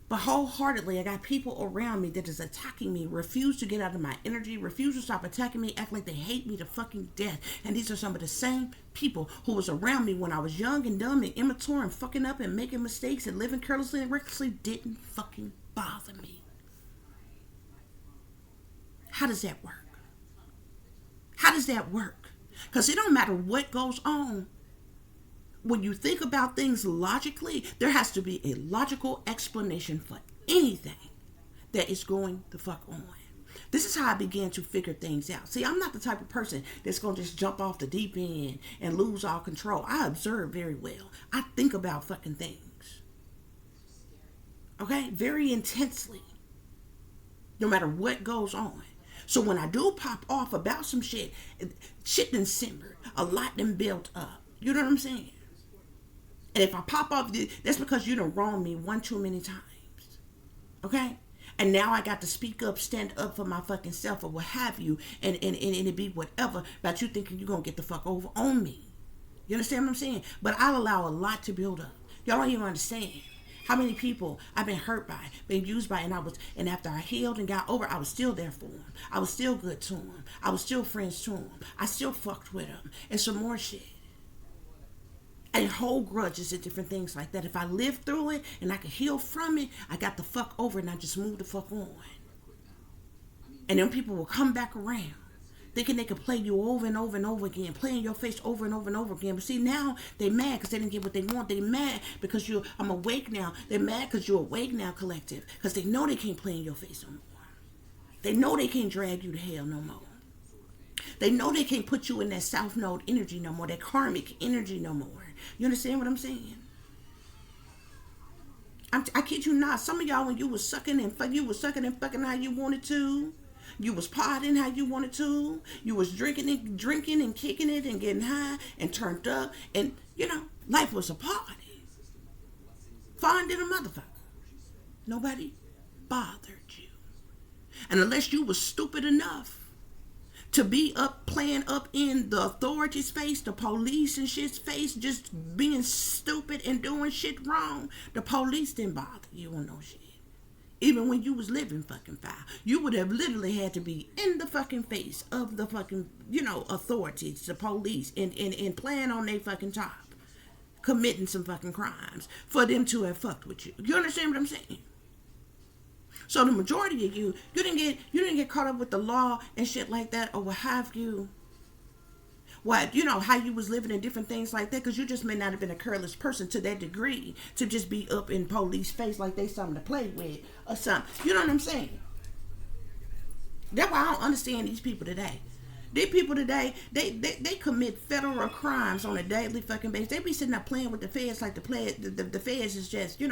But wholeheartedly, I got people around me that is attacking me, refuse to get out of my energy, refuse to stop attacking me, act like they hate me to fucking death. And these are some of the same people who was around me when I was young and dumb and immature and fucking up and making mistakes and living carelessly and recklessly. Didn't fucking bother me. How does that work? How does that work? Because it don't matter what goes on. When you think about things logically, there has to be a logical explanation for anything that is going the fuck on. This is how I began to figure things out. See, I'm not the type of person that's going to just jump off the deep end and lose all control. I observe very well. I think about fucking things. Okay? Very intensely. No matter what goes on. So when I do pop off about some shit done simmered. A lot done built up. You know what I'm saying? And if I pop off, that's because you done wronged me one too many times. Okay? And now I got to speak up, stand up for my fucking self or what have you. And it be whatever about you thinking you're going to get the fuck over on me. You understand what I'm saying? But I'll allow a lot to build up. Y'all don't even understand how many people I've been hurt by, been used by, and after I healed and got over, I was still there for them. I was still good to them. I was still friends to them. I still fucked with them. And some more shit. And hold grudges and different things like that. If I live through it and I can heal from it, I got the fuck over it and I just move the fuck on. And then people will come back around thinking they could play you over and over and over again, playing your face over and over and over again. But see, now they mad because they didn't get what they want. They mad because I'm awake now. They're mad because you're awake now, collective. Because they know they can't play in your face no more. They know they can't drag you to hell no more. They know they can't put you in that South Node energy no more, that karmic energy no more. You understand what I'm saying? I kid you not. Some of y'all, when you was sucking and fucking how you wanted to. You was partying how you wanted to. You was drinking and kicking it and getting high and turned up. And, life was a party. Fun than a motherfucker. Nobody bothered you. And unless you was stupid enough to be playing up in the authorities' face, the police and shit's face, just being stupid and doing shit wrong, the police didn't bother you on no shit. Even when you was living fucking foul, you would have literally had to be in the fucking face of the fucking, authorities, the police, and playing on their fucking top, committing some fucking crimes for them to have fucked with you. You understand what I'm saying? So the majority of you didn't get caught up with the law and shit like that, or what have you. What, how you was living and different things like that, because you just may not have been a careless person to that degree to just be up in police face like they something to play with or something. You know what I'm saying? That's why I don't understand these people today. These people today, they commit federal crimes on a daily fucking basis. They be sitting there playing with the feds like the feds is just,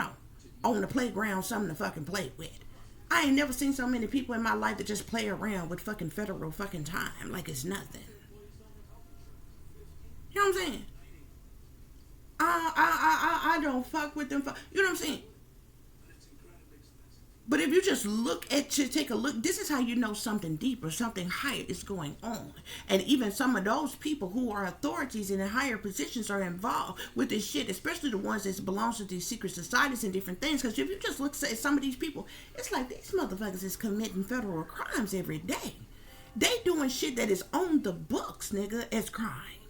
on the playground, something to fucking play with. I ain't never seen so many people in my life that just play around with fucking federal fucking time like it's nothing. You know what I'm saying? I don't fuck with them. You know what I'm saying? But if you just take a look, this is how you know something deeper, something higher is going on. And even some of those people who are authorities and in higher positions are involved with this shit, especially the ones that belong to these secret societies and different things. Because if you just look at some of these people, it's like these motherfuckers is committing federal crimes every day. They doing shit that is on the books, nigga, as crimes.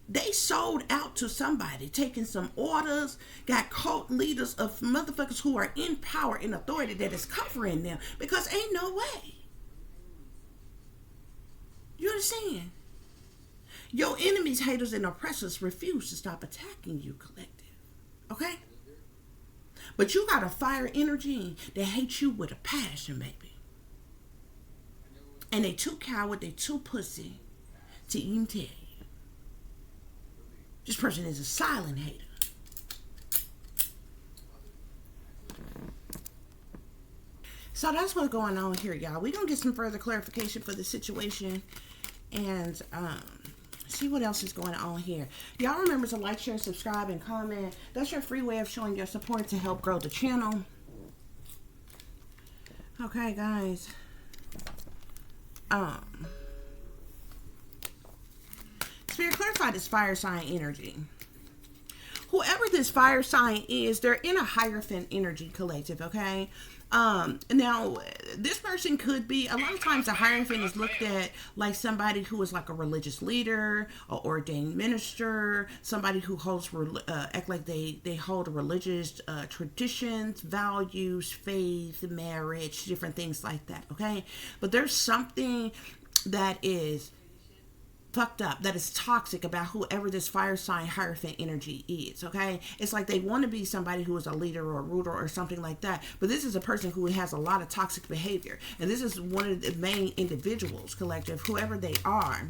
They sold out to somebody, taking some orders, got cult leaders of motherfuckers who are in power and authority that is covering them, because ain't no way. You understand? Your enemies, haters, and oppressors refuse to stop attacking you, collective. Okay? But you got a fire energy that hates you with a passion, baby. And they too coward, they too pussy to even tell you. This person is a silent hater. So that's what's going on here, y'all. We're going to get some further clarification for the situation and see what else is going on here. Y'all remember to like, share, subscribe, and comment. That's your free way of showing your support to help grow the channel. Okay, guys. Spirit, clarify this fire sign energy. Whoever this fire sign is, they're in a Hierophant energy collective, okay? Now, this person could be, a lot of times the Hierophant is looked at like somebody who is like a religious leader, or ordained minister, somebody who holds, act like they hold religious traditions, values, faith, marriage, different things like that, okay? But there's something that is fucked up, that is toxic about whoever this fire sign Hierophant energy is, okay? It's like they want to be somebody who is a leader or a ruler or something like that, but this is a person who has a lot of toxic behavior, and this is one of the main individuals, collective, whoever they are,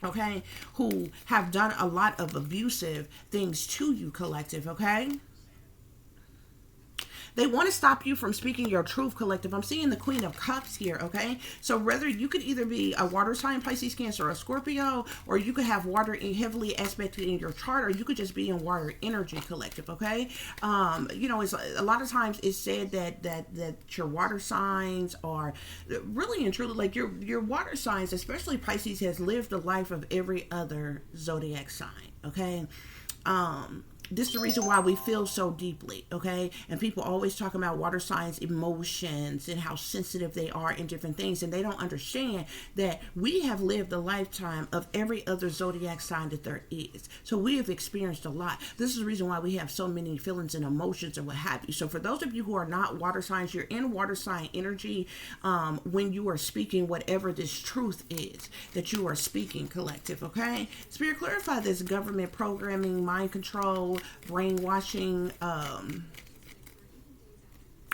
okay, who have done a lot of abusive things to you, collective, okay? They want to stop you from speaking your truth, collective. I'm seeing the Queen of Cups here, okay? So whether you could either be a water sign, Pisces, Cancer, or Scorpio, or you could have water heavily aspected in your chart, or you could just be in water energy, collective, okay? You know, it's a lot of times it's said that your water signs are really and truly, like your water signs, especially Pisces, has lived the life of every other zodiac sign, okay? This is the reason why we feel so deeply, okay? And people always talk about water signs' emotions and how sensitive they are in different things, and they don't understand that we have lived a lifetime of every other zodiac sign that there is. So we have experienced a lot. This is the reason why we have so many feelings and emotions and what have you. So for those of you who are not water signs, you're in water sign energy when you are speaking whatever this truth is that you are speaking, collective, okay? Spirit, clarify this government programming, mind control, brainwashing,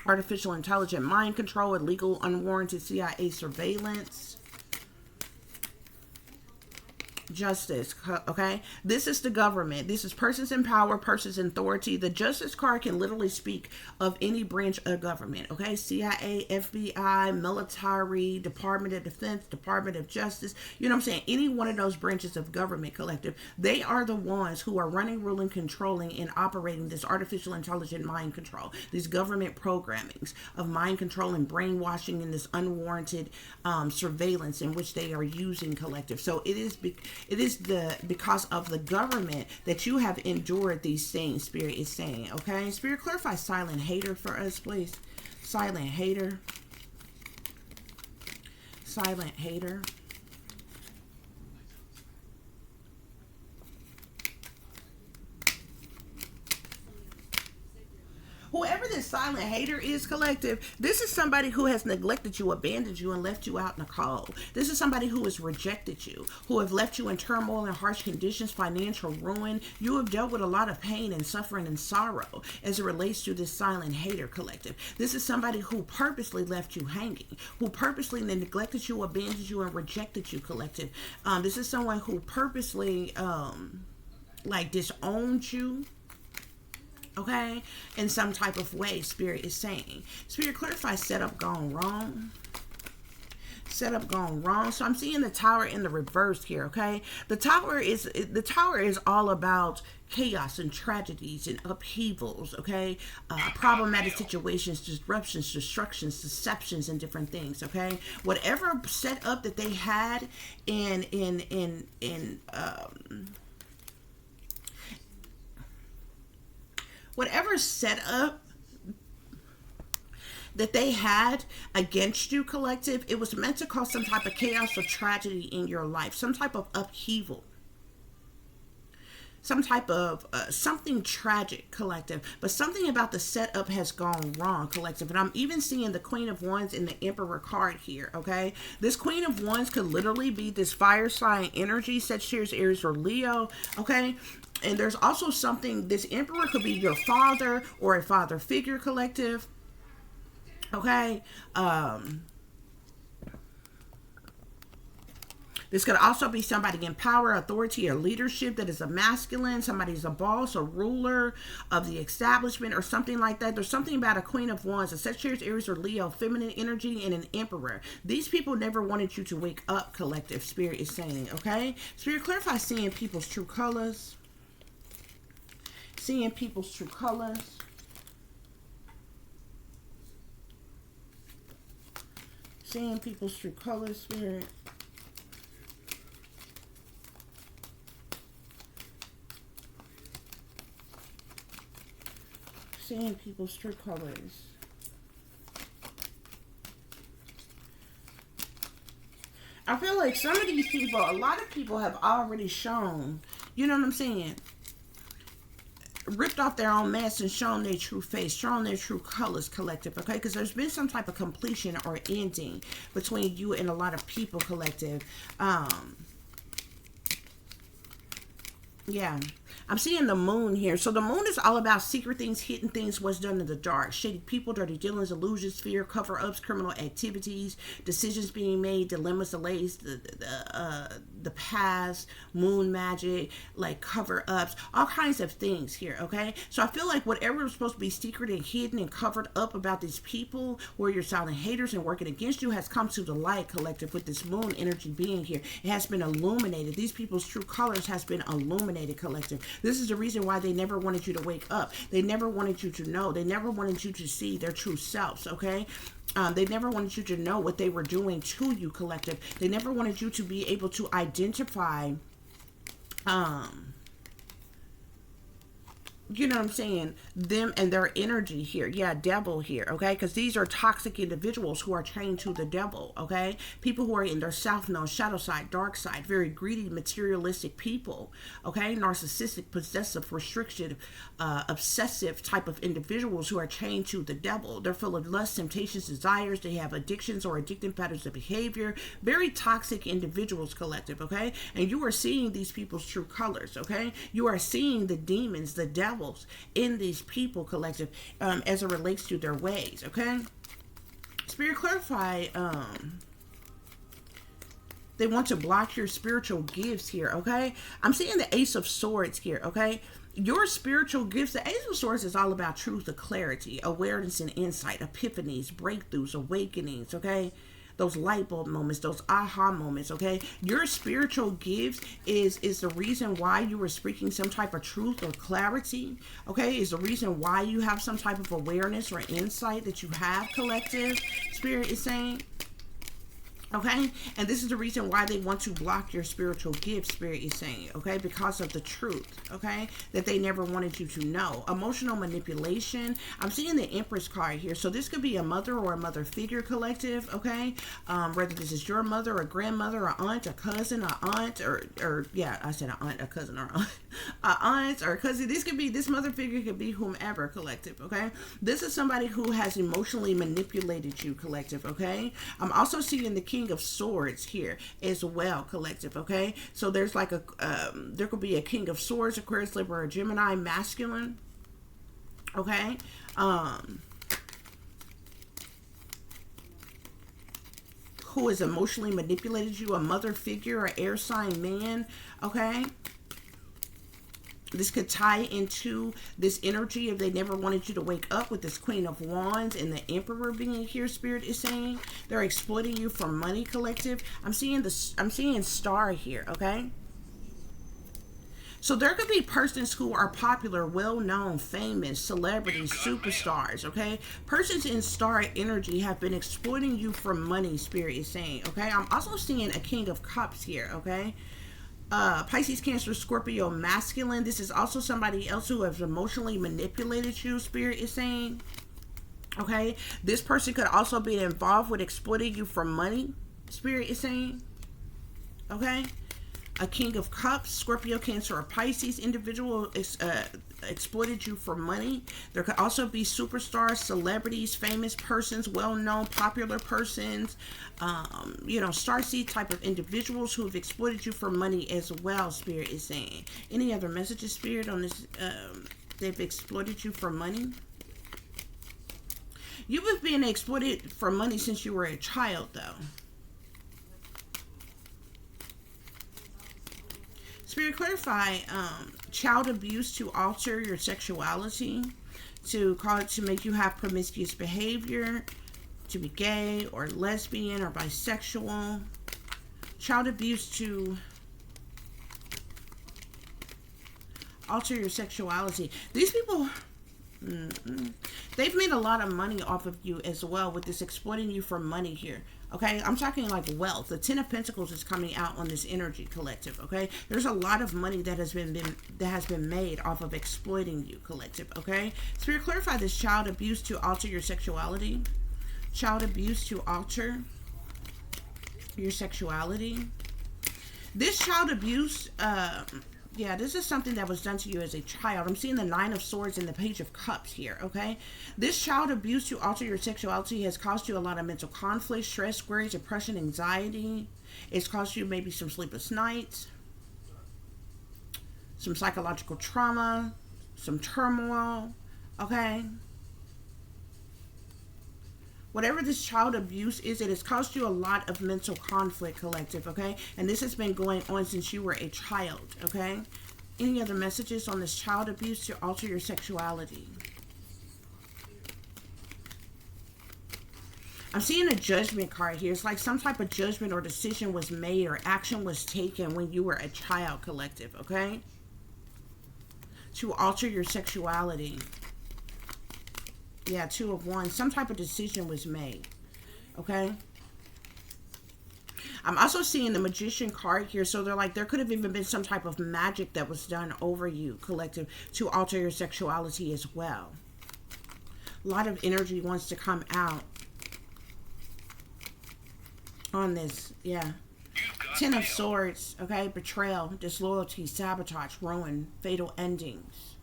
artificial intelligent mind control, illegal unwarranted CIA surveillance, justice, okay? This is the government. This is persons in power, persons in authority. The justice card can literally speak of any branch of government, okay? CIA, FBI, military, Department of Defense, Department of Justice, you know what I'm saying? Any one of those branches of government, collective, they are the ones who are running, ruling, controlling, and operating this artificial intelligent mind control, these government programmings of mind control and brainwashing and this unwarranted surveillance in which they are using, collective. So it is because of the government that you have endured these things, Spirit is saying, okay? Spirit, clarify silent hater for us, please. Silent hater. Silent hater. Whoever this silent hater is, collective, this is somebody who has neglected you, abandoned you, and left you out in the cold. This is somebody who has rejected you, who have left you in turmoil and harsh conditions, financial ruin. You have dealt with a lot of pain and suffering and sorrow as it relates to this silent hater, collective. This is somebody who purposely left you hanging, who purposely neglected you, abandoned you, and rejected you, collective. This is someone who purposely like disowned you, okay, in some type of way, Spirit is saying. Spirit, clarify setup gone wrong. Setup gone wrong. So I'm seeing the Tower in the reverse here, okay? The Tower is all about chaos and tragedies and upheavals, okay? Problematic situations, disruptions, destructions, deceptions, and different things, okay? Whatever setup that they had whatever setup that they had against you, collective, it was meant to cause some type of chaos or tragedy in your life, some type of upheaval, some type of something tragic, collective. But something about the setup has gone wrong, collective. And I'm even seeing the Queen of Wands in the Emperor card here, okay? This Queen of Wands could literally be this fire sign energy, Sagittarius, Aries, or Leo, okay? And there's also something, this Emperor could be your father or a father figure, collective, okay? This could also be somebody in power, authority, or leadership that is a masculine. Somebody's a boss, a ruler of the establishment, or something like that. There's something about a Queen of Wands, a Sagittarius, Aries, or Leo, feminine energy, and an Emperor. These people never wanted you to wake up, collective. Spirit is saying, okay? Spirit, clarify seeing people's true colors. Seeing people's true colors. Seeing people's true colors, Spirit. Seeing people's true colors. I feel like some of these people, a lot of people have already shown, you know what I'm saying, ripped off their own mask and shown their true face, shown their true colors, collective, okay? Because there's been some type of completion or ending between you and a lot of people, collective. Yeah. I'm seeing the moon here. So the moon is all about secret things, hidden things, what's done in the dark. Shady people, dirty dealings, illusions, fear, cover-ups, criminal activities, decisions being made, dilemmas, delays, the past, moon magic, like cover-ups, all kinds of things here, okay? So I feel like whatever was supposed to be secret and hidden and covered up about these people, where you're silent haters and working against you, has come to the light, collective, with this moon energy being here. It has been illuminated. These people's true colors has been illuminated, collective. This is the reason why they never wanted you to wake up. They never wanted you to know. They never wanted you to see their true selves, okay? They never wanted you to know what they were doing to you, collective. They never wanted you to be able to identify, you know what I'm saying, them and their energy here. Yeah, devil here, okay? Because these are toxic individuals who are trained to the devil, okay? People who are in their self-known shadow side, dark side, very greedy, materialistic people, okay? Narcissistic, possessive, restricted, obsessive type of individuals who are trained to the devil. They're full of lust, temptations, desires. They have addictions or addictive patterns of behavior. Very toxic individuals, collective, okay? And you are seeing these people's true colors, okay? You are seeing the demons, the devil, in these people, collective, as it relates to their ways, okay? Spirit, clarify, they want to block your spiritual gifts here, okay? I'm seeing the Ace of Swords here, okay? Your spiritual gifts, the Ace of Swords is all about truth, clarity, awareness, and insight, epiphanies, breakthroughs, awakenings, okay? Those light bulb moments, those aha moments, okay? Your spiritual gifts is the reason why you were speaking some type of truth or clarity, okay? Is the reason why you have some type of awareness or insight that you have, collective. Spirit is saying, okay? And this is the reason why they want to block your spiritual gifts, Spirit is saying, okay? Because of the truth, okay? That they never wanted you to know. Emotional manipulation. I'm seeing the Empress card here. So this could be a mother or a mother figure, collective, okay? Whether this is your mother, a grandmother, a aunt, a cousin, a aunt, or yeah, I said an aunt, a cousin, or aunt. A aunt or a cousin. This mother figure could be whomever, collective, okay? This is somebody who has emotionally manipulated you, collective, okay? I'm also seeing the King of Swords here as well, collective, okay? So there's like a there could be a King of Swords, Aquarius, Libra, or Gemini, masculine, okay? Who has emotionally manipulated you, a mother figure or air sign man, okay? This could tie into this energy if they never wanted you to wake up, with this Queen of Wands and the Emperor being here. Spirit is saying they're exploiting you for money, collective. I'm seeing Star here, okay? So there could be persons who are popular, well-known, famous, celebrities, superstars, okay? Persons in star energy have been exploiting you for money, Spirit is saying, okay? I'm also seeing a King of Cups here, okay? Pisces, Cancer, Scorpio, masculine. This is also somebody else who has emotionally manipulated you, Spirit is saying, okay? This person could also be involved with exploiting you for money, Spirit is saying, okay? A King of Cups, Scorpio, Cancer, or Pisces individual exploited you for money. There could also be superstars, celebrities, famous persons, well-known, popular persons, you know, starseed type of individuals who have exploited you for money as well, Spirit is saying. Any other messages, Spirit, on this? They've exploited you for money. You have been exploited for money since you were a child, though. Spirit, clarify child abuse to alter your sexuality, to make you have promiscuous behavior, to be gay or lesbian or bisexual. Child abuse to alter your sexuality. These people, they've made a lot of money off of you as well with this exploiting you for money here. Okay, I'm talking like wealth. The Ten of Pentacles is coming out on this energy, collective. Okay, there's a lot of money that has been made off of exploiting you, collective. Okay, Spirit, clarify this child abuse to alter your sexuality. Child abuse to alter your sexuality. This child abuse, yeah, this is something that was done to you as a child. I'm seeing the Nine of Swords and the Page of Cups here, okay? This child abuse to alter your sexuality has caused you a lot of mental conflict, stress, worries, depression, anxiety. It's caused you maybe some sleepless nights, some psychological trauma, some turmoil, okay? Whatever this child abuse is, it has caused you a lot of mental conflict, collective, okay? And this has been going on since you were a child, okay? Any other messages on this child abuse to alter your sexuality? I'm seeing a judgment card here. It's like some type of judgment or decision was made or action was taken when you were a child, collective, okay? To alter your sexuality. Yeah, Two of Wands. Some type of decision was made. Okay. I'm also seeing the Magician card here. So they're like, there could have even been some type of magic that was done over you, collective, to alter your sexuality as well. A lot of energy wants to come out on this. Yeah. Ten of Swords. Okay. Betrayal, disloyalty, sabotage, ruin, fatal endings.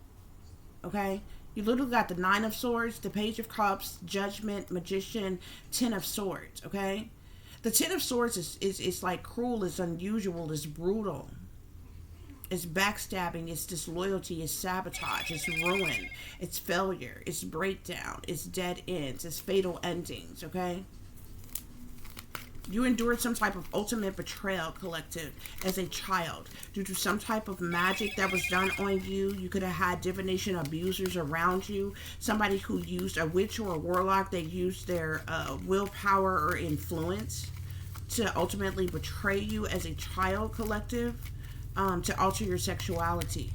Okay. You literally got the Nine of Swords, the Page of Cups, Judgment, Magician, Ten of Swords, okay? The Ten of Swords is like cruel, it's unusual, it's brutal. It's backstabbing, it's disloyalty, it's sabotage, it's ruin, it's failure, it's breakdown, it's dead ends, it's fatal endings, okay? You endured some type of ultimate betrayal, collective, as a child due to some type of magic that was done on you. You could have had divination abusers around you. Somebody who used a witch or a warlock. They used their willpower or influence to ultimately betray you as a child, collective, to alter your sexuality.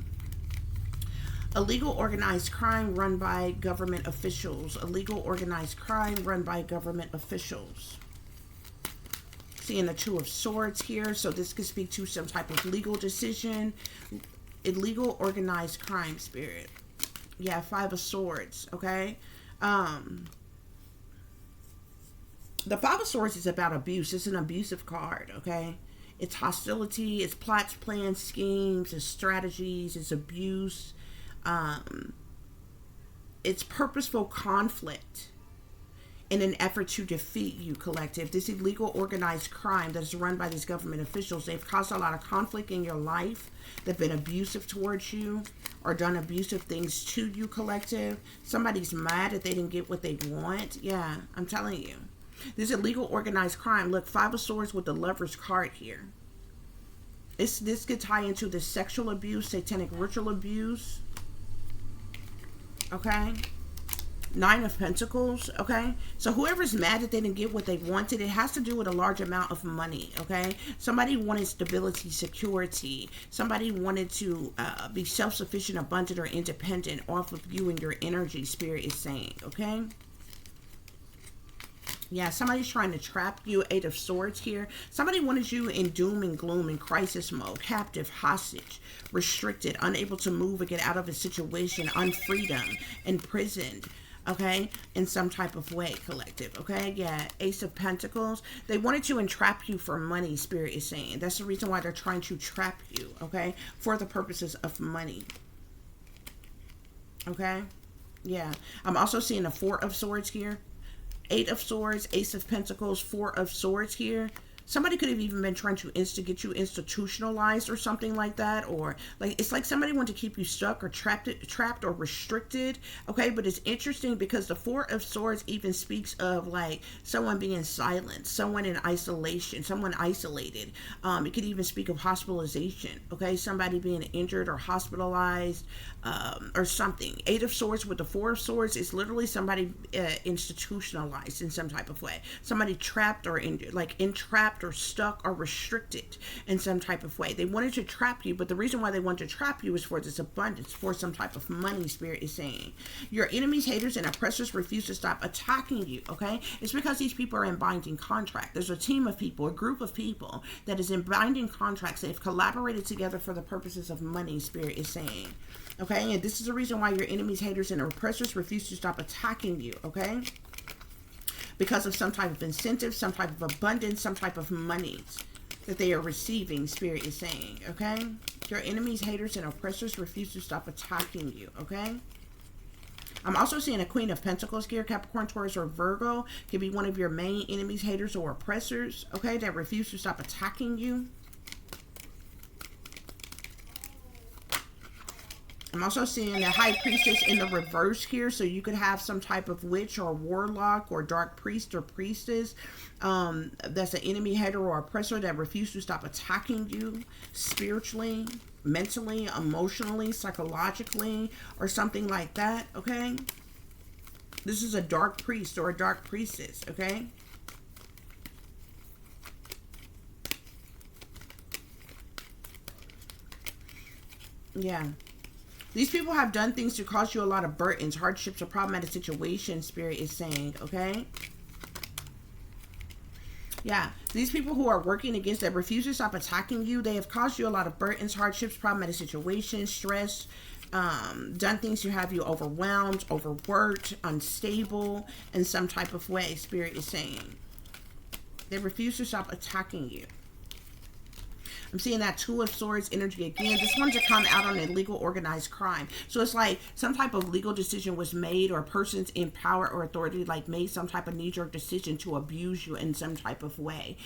Illegal organized crime run by government officials. Illegal organized crime run by government officials. Seeing the Two of Swords here, so this could speak to some type of legal decision. Illegal organized crime, Spirit. Yeah, Five of Swords, okay? The Five of Swords is about abuse. It's an abusive card, okay? It's hostility, it's plots, plans, schemes, it's strategies, it's abuse. It's purposeful conflict in an effort to defeat you, collective. This illegal organized crime that is run by these government officials, they've caused a lot of conflict in your life. They've been abusive towards you or done abusive things to you, collective. Somebody's mad that they didn't get what they want. Yeah, I'm telling you. This illegal organized crime. Look, Five of Swords with the Lover's card here. This could tie into the sexual abuse, satanic ritual abuse. Okay? Nine of Pentacles, okay? So whoever's mad that they didn't get what they wanted, it has to do with a large amount of money, okay? Somebody wanted stability, security. Somebody wanted to be self-sufficient, abundant, or independent off of you and your energy, Spirit is saying, okay? Yeah, somebody's trying to trap you. Eight of Swords here. Somebody wanted you in doom and gloom, in crisis mode, captive, hostage, restricted, unable to move or get out of a situation, unfreedom, imprisoned. Okay, in some type of way, collective. Okay, yeah, Ace of Pentacles. They wanted to entrap you for money, Spirit is saying. That's the reason why they're trying to trap you, okay, for the purposes of money. Okay, yeah. I'm also seeing a Four of Swords here. Eight of Swords, Ace of Pentacles, Four of Swords here. Somebody could have even been trying to get you institutionalized or something like that, or like it's like somebody wanted to keep you stuck or trapped or restricted. Okay, but it's interesting because the Four of Swords even speaks of like someone being silent, someone in isolation, someone isolated. It could even speak of hospitalization. Okay, somebody being injured or hospitalized, or something. Eight of Swords with the Four of Swords is literally somebody institutionalized in some type of way. Somebody trapped or injured, like entrapped or stuck or restricted in some type of way. They wanted to trap you, but the reason why they wanted to trap you is for this abundance, for some type of money. Spirit is saying your enemies, haters, and oppressors refuse to stop attacking you. Okay, it's because these people are in binding contract. There's a team of people, a group of people that is in binding contracts. They've collaborated together for the purposes of money. Spirit is saying. Okay, and this is the reason why your enemies, haters, and oppressors refuse to stop attacking you. Okay, because of some type of incentive, some type of abundance, some type of money that they are receiving. Spirit is saying. Okay, your enemies, haters, and oppressors refuse to stop attacking you. Okay, I'm also seeing a Queen of Pentacles here. Capricorn, Taurus, or Virgo can be one of your main enemies, haters, or oppressors. Okay, that refuse to stop attacking you. I'm also seeing the High Priestess in the reverse here. So you could have some type of witch or warlock or dark priest or priestess that's an enemy, hater, or oppressor that refuses to stop attacking you spiritually, mentally, emotionally, psychologically, or something like that. Okay, this is a dark priest or a dark priestess. Okay, yeah. These people have done things to cause you a lot of burdens, hardships, or problematic situations. Spirit is saying. Okay, yeah, these people who are working against that refuse to stop attacking you, they have caused you a lot of burdens, hardships, problematic situations, stress, done things to have you overwhelmed, overworked, unstable in some type of way. Spirit is saying they refuse to stop attacking you. I'm seeing that Two of Swords energy again. This one to come out on a legal organized crime. So it's like some type of legal decision was made, or persons in power or authority like made some type of knee-jerk decision to abuse you in some type of way.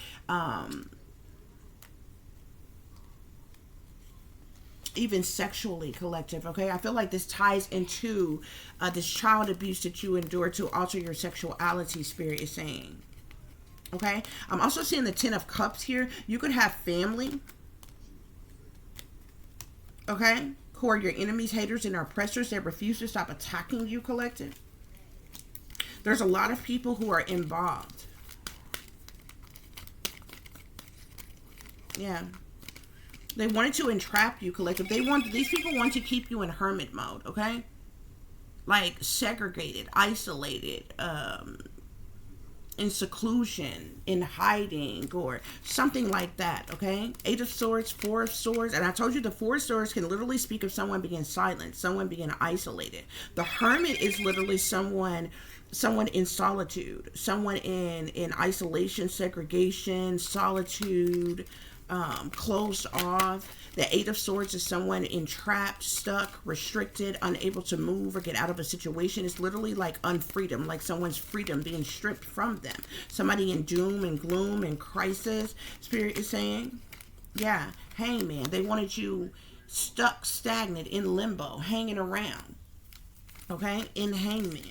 Even sexually, collective. Okay, I feel like this ties into this child abuse that you endured to alter your sexuality. Spirit is saying. Okay, I'm also seeing the Ten of Cups here. You could have family, okay, who are your enemies, haters, and oppressors that refuse to stop attacking you, collective. There's a lot of people who are involved. Yeah. They wanted to entrap you, collective. These people want to keep you in hermit mode, okay? Like segregated, isolated, in seclusion, in hiding, or something like that. Okay, Eight of Swords, Four of Swords, and I told you the Four of Swords can literally speak of someone being silent, someone being isolated. The Hermit is literally someone in solitude, someone in isolation, segregation, solitude, closed off. The Eight of Swords is someone entrapped, stuck, restricted, unable to move or get out of a situation. It's literally like unfreedom, like someone's freedom being stripped from them. Somebody in doom and gloom and crisis. Spirit is saying, yeah, hangman. They wanted you stuck, stagnant, in limbo, hanging around. Okay, in hangman.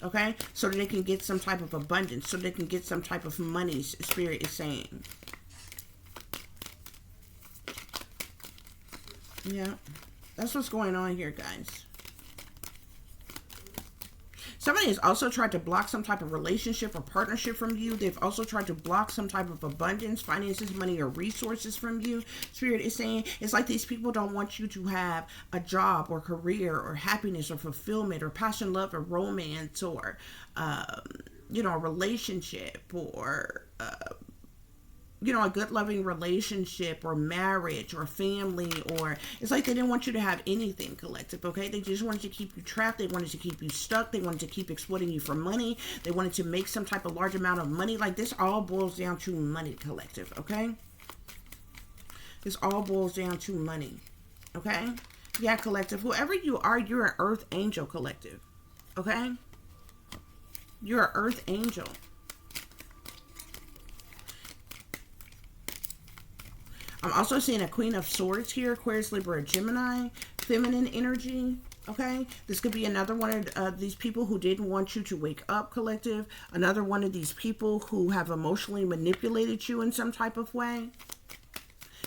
Okay, so that they can get some type of abundance, so they can get some type of money. Spirit is saying. Yeah, that's what's going on here, guys. Somebody has also tried to block some type of relationship or partnership from you. They've also tried to block some type of abundance, finances, money, or resources from you. Spirit is saying it's like these people don't want you to have a job or career or happiness or fulfillment or passion, love, or romance, or, you know, a relationship, or, you know, a good loving relationship or marriage or family, or it's like they didn't want you to have anything, collective. Okay, they just wanted to keep you trapped. They wanted to keep you stuck. They wanted to keep exploiting you for money. They wanted to make some type of large amount of money. Like, this all boils down to money, collective. Okay, this all boils down to money. Okay, yeah, collective. Whoever you are, you're an earth angel, collective. Okay, You're an earth angel. I'm also seeing a Queen of Swords here, Aquarius, Libra, Gemini, feminine energy. Okay, this could be another one of these people who didn't want you to wake up, collective. Another one of these people who have emotionally manipulated you in some type of way.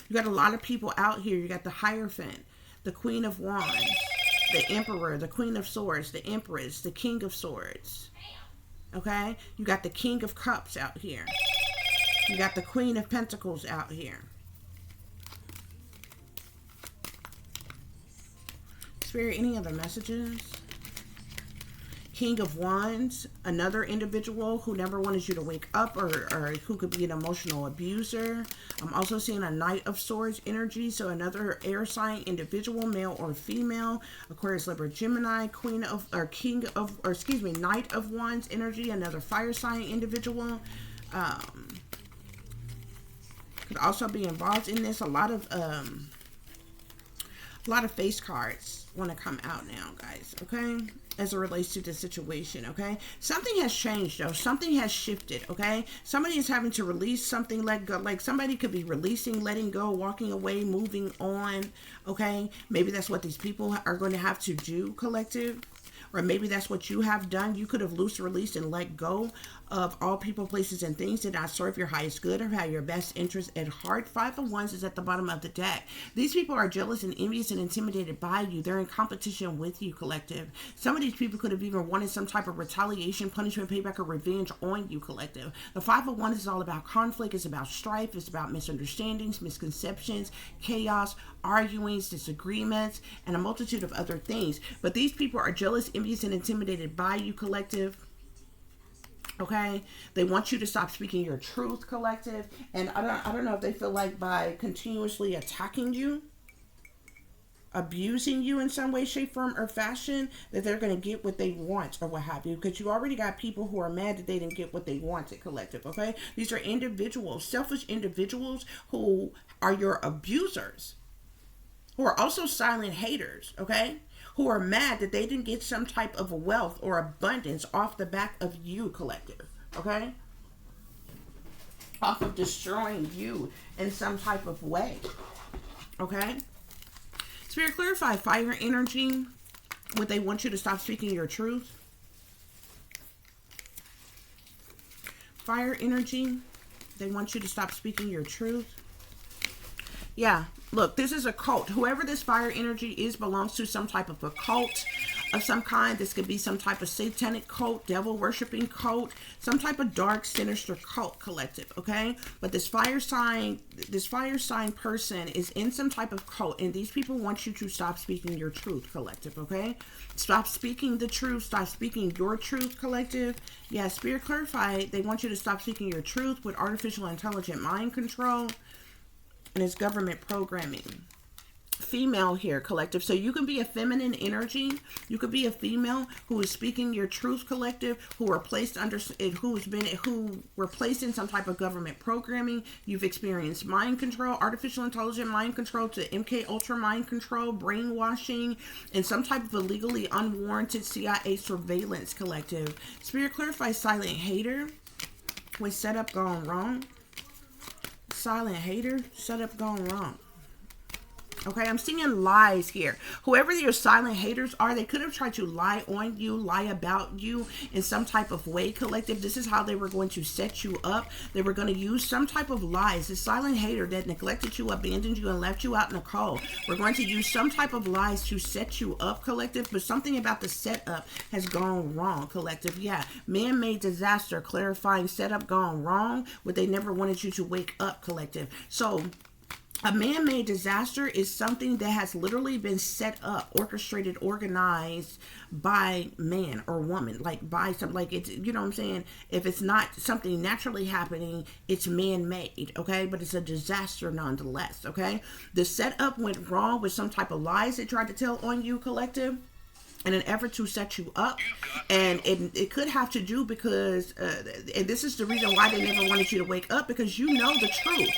You got a lot of people out here. You got the Hierophant, the Queen of Wands, the Emperor, the Queen of Swords, the Empress, the King of Swords. Okay, you got the King of Cups out here. You got the Queen of Pentacles out here. Spirit, any other messages? King of Wands, another individual who never wanted you to wake up, or who could be an emotional abuser. I'm also seeing a Knight of Swords energy, so another air sign individual, male or female. Aquarius, Libra, Gemini, Queen of, or King of, or excuse me, Knight of Wands energy, another fire sign individual. Could also be involved in this. A lot of face cards want to come out now, guys, okay, as it relates to the situation. Okay, something has changed though. Something has shifted. Okay, somebody is having to release something, let go. Like somebody could be releasing, letting go, walking away, moving on. Okay, maybe that's what these people are going to have to do, collective. Or maybe that's what you have done. You could have loose released and let go of all people, places, and things that not serve your highest good or have your best interest at heart. Five of Wands is at the bottom of the deck. These people are jealous and envious and intimidated by you. They're in competition with you, collective. Some of these people could have even wanted some type of retaliation, punishment, payback, or revenge on you, collective. The Five of Wands is all about conflict. It's about strife. It's about misunderstandings, misconceptions, chaos, arguings, disagreements, and a multitude of other things. But these people are jealous, envious, and intimidated by you, collective. Okay, they want you to stop speaking your truth, collective. And I don't know if they feel like by continuously attacking you, abusing you in some way, shape, form, or fashion, that they're going to get what they want or what have you. Because you already got people who are mad that they didn't get what they wanted, collective. Okay, these are individuals, selfish individuals who are your abusers, who are also silent haters. Okay, who are mad that they didn't get some type of wealth or abundance off the back of you, collective, okay? Off of destroying you in some type of way, okay? Spirit, clarify fire energy. Would they want you to stop speaking your truth? Fire energy. They want you to stop speaking your truth. Yeah, look, this is a cult. Whoever this fire energy is belongs to some type of a cult of some kind. This could be some type of satanic cult, devil worshiping cult, some type of dark, sinister cult, collective, okay? But this fire sign person is in some type of cult, and these people want you to stop speaking your truth, collective, okay? Stop speaking the truth. Stop speaking your truth, collective. Yeah, Spirit, clarify. They want you to stop speaking your truth with artificial intelligent mind control. And it's government programming. Female here, collective. So you can be a feminine energy. You could be a female who is speaking your truth, collective, who are placed under, who were placed in some type of government programming. You've experienced mind control, artificial intelligent mind control, to MK Ultra mind control, brainwashing, and some type of illegally unwarranted CIA surveillance, collective. Spirit, clarify silent hater with setup gone wrong. Silent hater, setup gone wrong. Okay, I'm seeing lies here. Whoever your silent haters are, they could have tried to lie on you, lie about you in some type of way, collective. This is how they were going to set you up. They were going to use some type of lies. The silent hater that neglected you, abandoned you, and left you out in the cold. We're going to use some type of lies to set you up, collective. But something about the setup has gone wrong, collective. Yeah, man-made disaster, clarifying setup gone wrong, but they never wanted you to wake up, collective. So a man-made disaster is something that has literally been set up, orchestrated, organized by man or woman, like by some, like it's, you know what I'm saying? If it's not something naturally happening, it's man-made, okay? But it's a disaster nonetheless, okay? The setup went wrong with some type of lies they tried to tell on you, collective, in an effort to set you up. And it could have to do because, and this is the reason why they never wanted you to wake up, because you know the truth.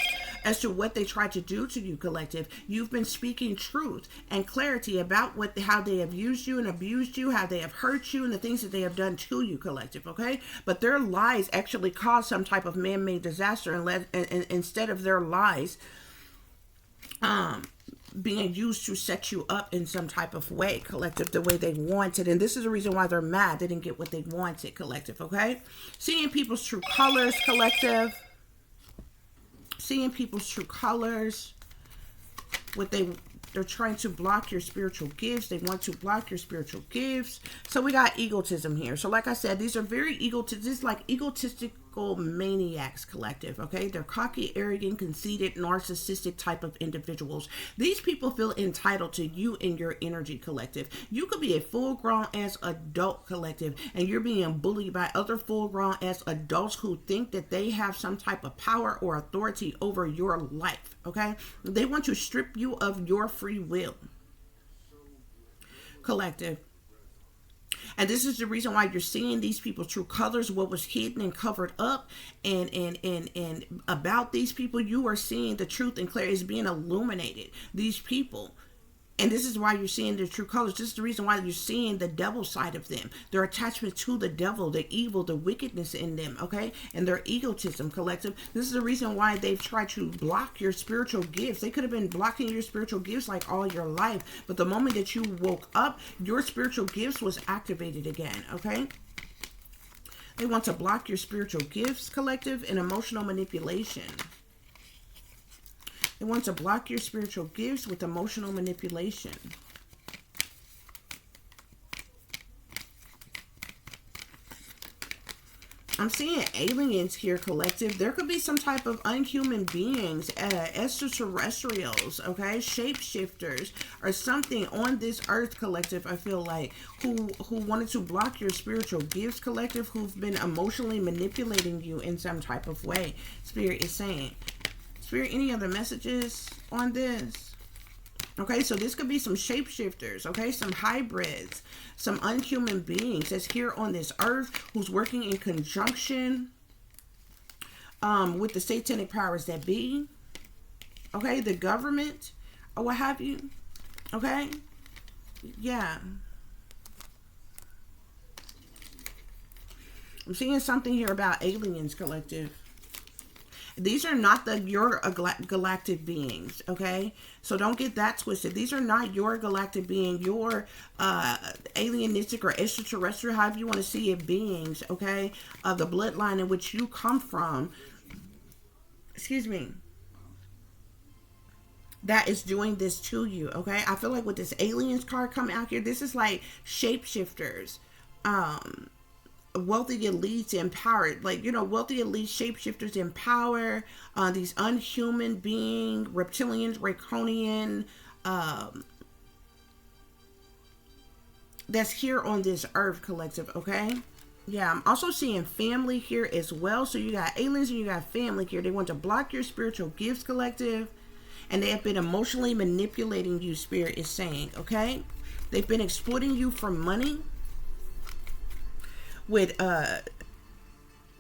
as to what they tried to do to you, collective. You've been speaking truth and clarity about how they have used you and abused you, how they have hurt you, and the things that they have done to you, collective, okay? But their lies actually caused some type of man-made disaster, and instead of their lies being used to set you up in some type of way, collective, the way they wanted. And this is the reason why they're mad. They didn't get what they wanted, collective, okay? Seeing people's true colors, collective. Seeing people's true colors. They're trying to block your spiritual gifts. They want to block your spiritual gifts. So we got egotism here. So like I said, these are very egotistical maniacs, collective, okay? They're cocky, arrogant, conceited, narcissistic type of individuals. These people feel entitled to you and your energy, collective. You could be a full-grown ass adult, collective, and you're being bullied by other full-grown ass adults who think that they have some type of power or authority over your life, okay? They want to strip you of your free will, collective. And this is the reason why you're seeing these people's true colors, what was hidden and covered up, and about these people, you are seeing the truth and clarity is being illuminated. These people. And this is why you're seeing their true colors. This is the reason why you're seeing the devil side of them. Their attachment to the devil, the evil, the wickedness in them, okay? And their egotism, collective. This is the reason why they've tried to block your spiritual gifts. They could have been blocking your spiritual gifts like all your life. But the moment that you woke up, your spiritual gifts was activated again, okay? They want to block your spiritual gifts, collective, and emotional manipulation. They want to block your spiritual gifts with emotional manipulation. I'm seeing aliens here, collective. There could be some type of unhuman beings, extraterrestrials, okay? Shapeshifters or something on this earth, collective, I feel like, who wanted to block your spiritual gifts, collective, who've been emotionally manipulating you in some type of way. Spirit is saying. Spirit, any other messages on this? Okay, so this could be some shapeshifters, okay? Some hybrids, some unhuman beings that's here on this earth who's working in conjunction with the satanic powers that be, okay? The government or what have you, okay? Yeah. I'm seeing something here about aliens, collective. These are not your galactic beings, okay? So don't get that twisted. These are not your galactic being, your alienistic or extraterrestrial, however you want to see it, beings, okay? The bloodline in which you come from. Excuse me. That is doing this to you, okay? I feel like with this aliens card coming out here, this is like shapeshifters. Wealthy elites in power, like, you know, wealthy elite shapeshifters in power, these unhuman being, reptilian, draconian, that's here on this earth, collective, okay? Yeah, I'm also seeing family here as well. So you got aliens and you got family here. They want to block your spiritual gifts, collective, and they have been emotionally manipulating you, Spirit is saying, okay? They've been exploiting you for money. With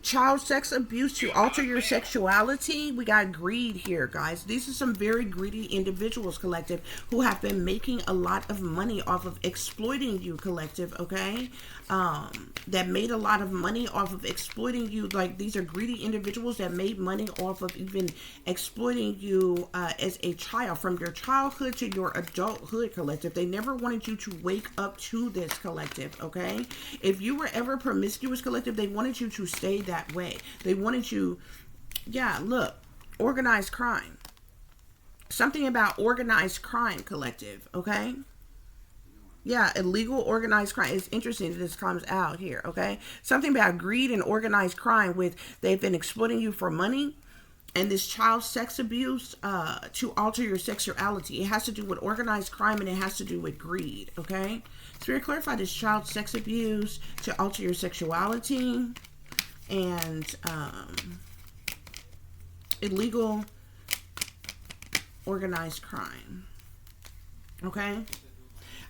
child sex abuse to alter your sexuality. We got greed here, guys. These are some very greedy individuals, collective, who have been making a lot of money off of exploiting you, collective, okay? That made a lot of money off of exploiting you. Like, these are greedy individuals that made money off of even exploiting you as a child, from your childhood to your adulthood, collective. They never wanted you to wake up to this, collective, okay? If you were ever promiscuous, collective, they wanted you to stay that way. They wanted you, yeah, look, organized crime. Something about organized crime, collective, okay? Yeah, illegal organized crime. It's interesting that this comes out here, okay? Something about greed and organized crime with they've been exploiting you for money, and this child sex abuse to alter your sexuality. It has to do with organized crime, and it has to do with greed, okay? Spirit, clarify this child sex abuse to alter your sexuality and illegal organized crime, okay?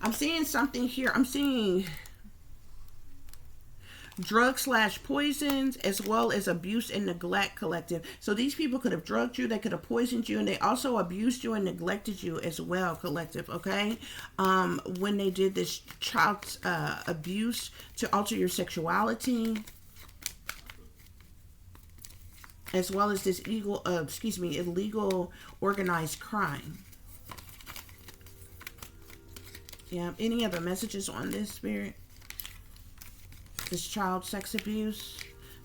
I'm seeing something here. I'm seeing Drug/poisons, as well as abuse and neglect, collective. So these people could have drugged you, they could have poisoned you, and they also abused you and neglected you as well, collective, okay? When they did this child abuse to alter your sexuality, as well as this illegal organized crime. Yeah, any other messages on this, Spirit? This child sex abuse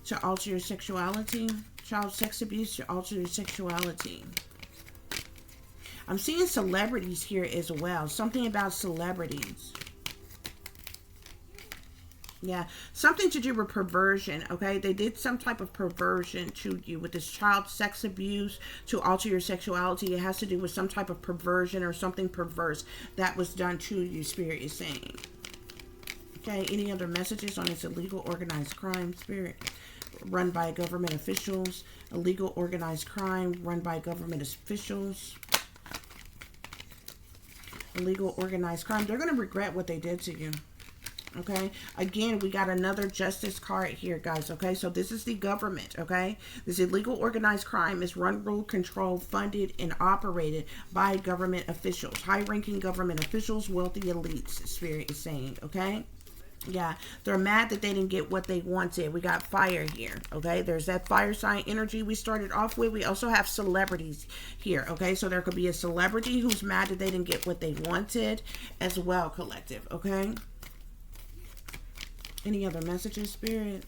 to alter your sexuality. Child sex abuse to alter your sexuality. I'm seeing celebrities here as well. Something about celebrities. Yeah, something to do with perversion, okay? They did some type of perversion to you with this child sex abuse to alter your sexuality. It has to do with some type of perversion or something perverse that was done to you, Spirit is saying. Okay, any other messages on this illegal organized crime, Spirit? Run by government officials. Illegal organized crime run by government officials. Illegal organized crime. They're going to regret what they did to you. Okay, again, we got another justice card here, guys. Okay, so this is the government. Okay, this illegal organized crime is run, ruled, controlled, funded, and operated by government officials, high-ranking government officials, wealthy elites, Spirit is saying. Okay, yeah, they're mad that they didn't get what they wanted. We got fire here. Okay, there's that fire sign energy we started off with. We also have celebrities here. Okay, so there could be a celebrity who's mad that they didn't get what they wanted as well, collective. Okay. Any other messages, Spirit?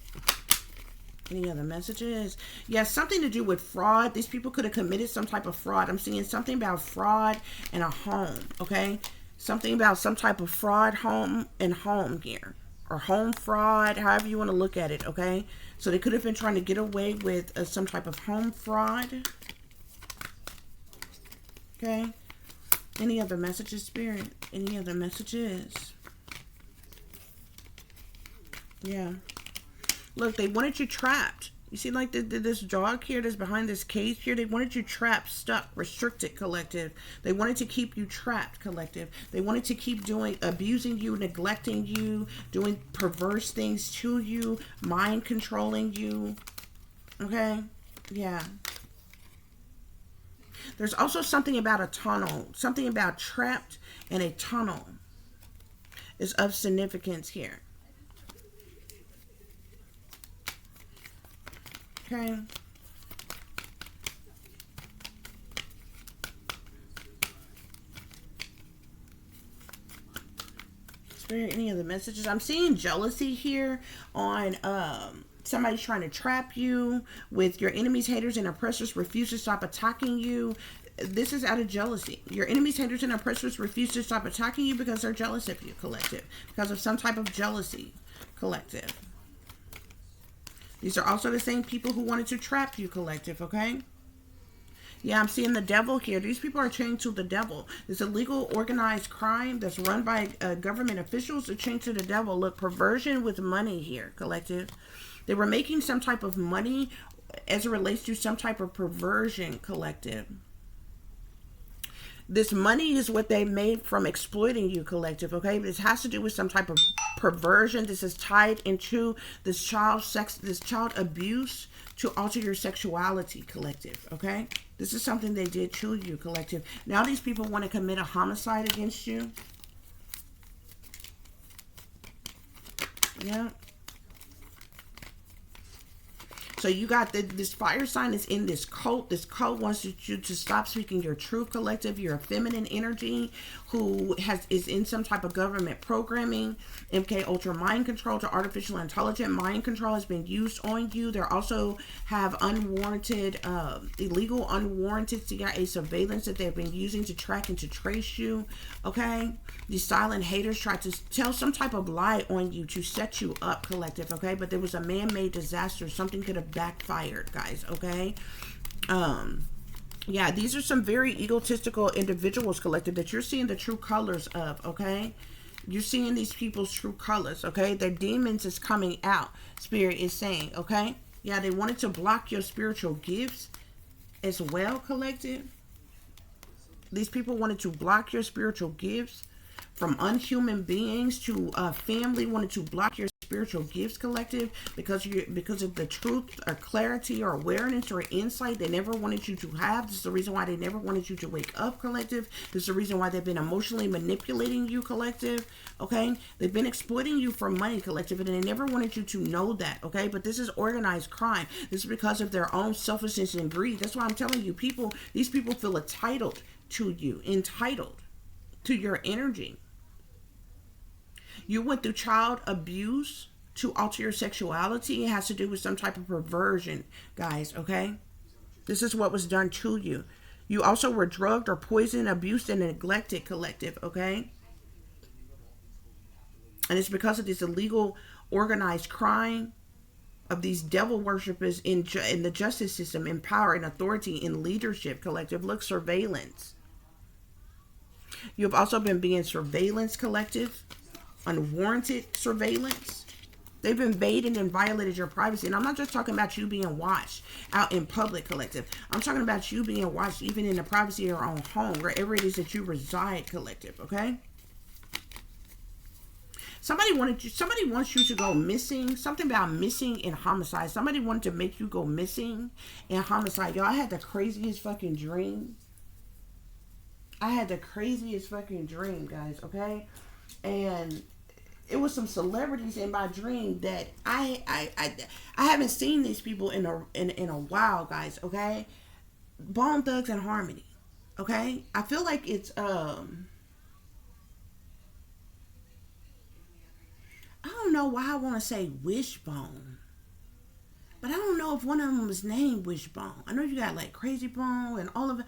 Any other messages? Yes, something to do with fraud. These people could have committed some type of fraud. I'm seeing something about fraud and a home, okay? Something about some type of fraud, home, and home here. Or home fraud, however you want to look at it, okay? So they could have been trying to get away with some type of home fraud. Okay? Any other messages, Spirit? Any other messages? Yeah. Look, they wanted you trapped. You see, like, this dog here that's behind this cage here? They wanted you trapped, stuck, restricted, collective. They wanted to keep you trapped, collective. They wanted to keep abusing you, neglecting you, doing perverse things to you, mind controlling you. Okay? Yeah. There's also something about a tunnel. Something about trapped in a tunnel is of significance here. Okay. Spirit, any other messages? I'm seeing jealousy here on somebody's trying to trap you with your enemies, haters, and oppressors refuse to stop attacking you. This is out of jealousy. Your enemies, haters, and oppressors refuse to stop attacking you because they're jealous of you, collective. Because of some type of jealousy, collective. These are also the same people who wanted to trap you, collective, okay? Yeah, I'm seeing the devil here. These people are chained to the devil. This illegal organized crime that's run by government officials are chained to the devil. Look, perversion with money here, collective. They were making some type of money as it relates to some type of perversion, collective. This money is what they made from exploiting you, collective, okay? This has to do with some type of perversion. This is tied into this child abuse to alter your sexuality, collective, okay? This is something they did to you, collective. Now these people want to commit a homicide against you. Yeah. So you got this fire sign is in this cult. This cult wants you to stop speaking your truth, collective. You're a feminine energy who is in some type of government programming. MK Ultra mind control to artificial intelligent mind control has been used on you. They also have unwarranted, illegal, unwarranted CIA surveillance that they've been using to track and to trace you. Okay? These silent haters tried to tell some type of lie on you to set you up, collective. Okay? But there was a man-made disaster. Something could have backfired, guys. Okay? Yeah, these are some very egotistical individuals, collective, that you're seeing the true colors of, okay? You're seeing these people's true colors, okay? Their demons is coming out, Spirit is saying, okay? Yeah, they wanted to block your spiritual gifts as well, collective. These people wanted to block your spiritual gifts from unhuman beings to family, wanted to block your spiritual gifts, collective, because of the truth or clarity or awareness or insight they never wanted you to have. This is the reason why they never wanted you to wake up, collective. This is the reason why they've been emotionally manipulating you, collective. Okay, they've been exploiting you for money, collective, and they never wanted you to know that. Okay, but this is organized crime. This is because of their own selfishness and greed. That's why I'm telling you, these people feel entitled to you, entitled to your energy. You went through child abuse to alter your sexuality. It has to do with some type of perversion, guys, okay? This is what was done to you. You also were drugged or poisoned, abused, and neglected, collective, okay? And it's because of this illegal organized crime of these devil worshippers in the justice system, in power, in authority, in leadership, collective. Look, surveillance. You've also been being surveillance, collective. Unwarranted surveillance. They've invaded and violated your privacy. And I'm not just talking about you being watched out in public, collective. I'm talking about you being watched even in the privacy of your own home, wherever it is that you reside, collective, okay? Somebody wants you to go missing. Something about missing and homicide. Somebody wanted to make you go missing and homicide. Y'all, I had the craziest fucking dream. I had the craziest fucking dream, guys, okay? And it was some celebrities in my dream that I haven't seen these people in a while, guys, okay? Bone Thugs and Harmony, okay? I feel like it's I don't know why I want to say Wishbone, but I don't know if one of them was named Wishbone. I know you got like Crazy Bone and all of it,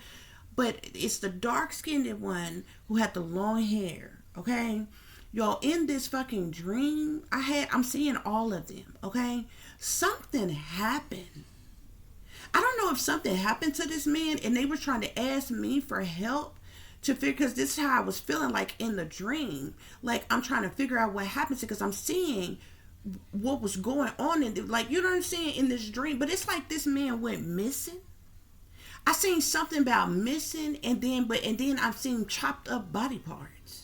but it's the dark-skinned one who had the long hair, okay? Y'all, in this fucking dream I'm seeing all of them, okay? Something happened. I don't know if something happened to this man and they were trying to ask me for help to figure, because this is how I was feeling like in the dream. Like, I'm trying to figure out what happened because I'm seeing what was going on in, like, you know what I'm saying, in this dream. But it's like this man went missing. I seen something about missing, and then I've seen chopped up body parts.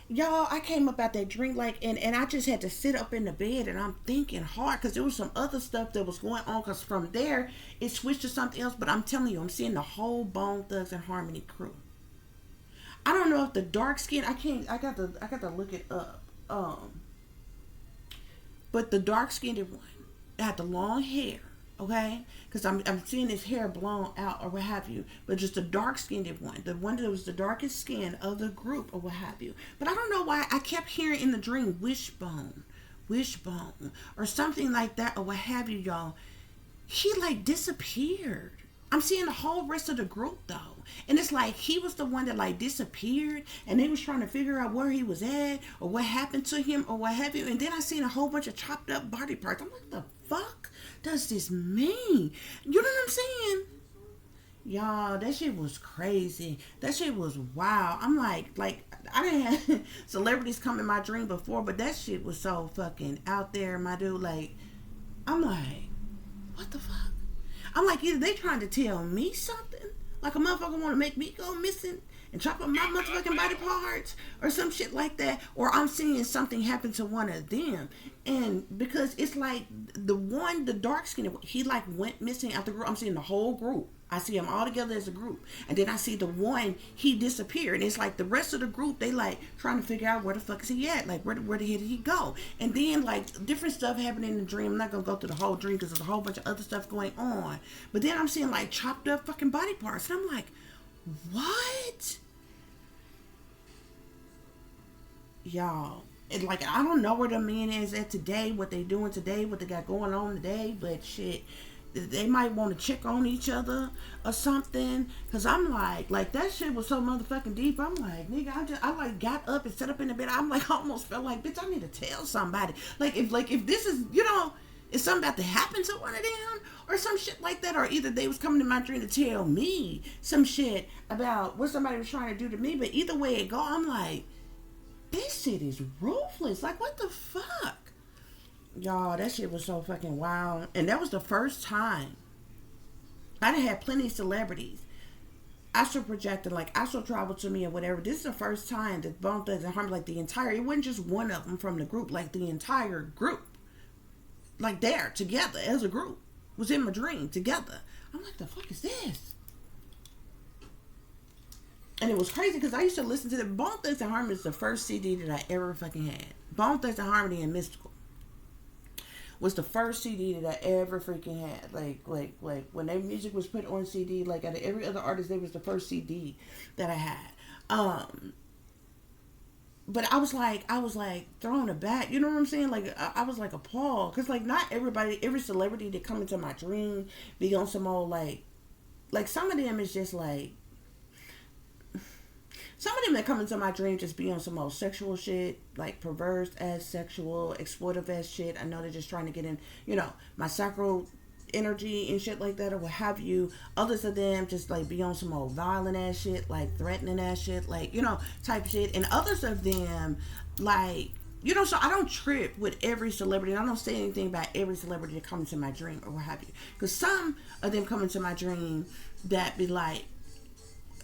Y'all, I came up out that dream like, and I just had to sit up in the bed and I'm thinking hard because there was some other stuff that was going on, because from there it switched to something else. But I'm telling you, I'm seeing the whole Bone Thugs and Harmony crew. I don't know if the dark skin, I got to look it up. But the dark skinned one had the long hair. Okay, because I'm seeing his hair blown out or what have you, but just the dark-skinned one, the one that was the darkest skin of the group or what have you. But I don't know why I kept hearing in the dream Wishbone, or something like that or what have you, y'all. He like disappeared. I'm seeing the whole rest of the group though, and it's like he was the one that like disappeared, and they was trying to figure out where he was at or what happened to him or what have you. And then I seen a whole bunch of chopped up body parts. I'm like, the fuck does this mean? You know what I'm saying? Y'all, that shit was crazy. That shit was wild. I'm like I didn't have celebrities come in my dream before, but that shit was so fucking out there, my dude. Like, I'm like, what the fuck? I'm like, either they trying to tell me something, like a motherfucker want to make me go missing and chop up my motherfucking body parts or some shit like that, or I'm seeing something happen to one of them. And because it's like the dark skinned, he like went missing out the group. I'm seeing the whole group. I see them all together as a group, and then I see the one, he disappeared, and it's like the rest of the group, they like trying to figure out where the fuck is he at, like where the hell did he go? And then like different stuff happening in the dream. I'm not gonna go through the whole dream because there's a whole bunch of other stuff going on, but then I'm seeing like chopped up fucking body parts, and I'm like, what? Y'all, and like, I don't know where the man is at today, what they doing today, what they got going on today, but shit, they might want to check on each other or something. Cause I'm like that shit was so motherfucking deep. I'm like, nigga, I like got up and sat up in the bed. I'm like, I almost felt like, bitch, I need to tell somebody. If this is, you know, is something about to happen to one of them or some shit like that, or either they was coming to my dream to tell me some shit about what somebody was trying to do to me. But either way it go, I'm like, this shit is ruthless. Like, what the fuck? Y'all, that shit was so fucking wild. And that was the first time. I done had plenty of celebrities astral projecting, like astral travel to me or whatever. This is the first time that Bone Thugs and Harmony, like the entire, it wasn't just one of them from the group, like the entire group, like there together as a group, was in my dream together. I'm like, the fuck is this? And it was crazy because I used to listen to the Bone Thugs and Harmony is the first CD that I ever fucking had. Bone Thugs and Harmony and Mystical was the first CD that I ever freaking had. Like when their music was put on CD, like out of every other artist, they was the first CD that I had. But I was like thrown aback. You know what I'm saying? Like I was like appalled because like not everybody, every celebrity that come into my dream be on some old like some of them is just like. Some of them that come into my dream just be on some old sexual shit, like perverse ass sexual, exploitive ass shit. I know they're just trying to get in, you know, my sacral energy and shit like that or what have you. Others of them just like be on some old violent ass shit, like threatening ass shit, like, you know, type shit. And others of them, like, you know, so I don't trip with every celebrity. And I don't say anything about every celebrity that comes into my dream or what have you. Because some of them come into my dream that be like,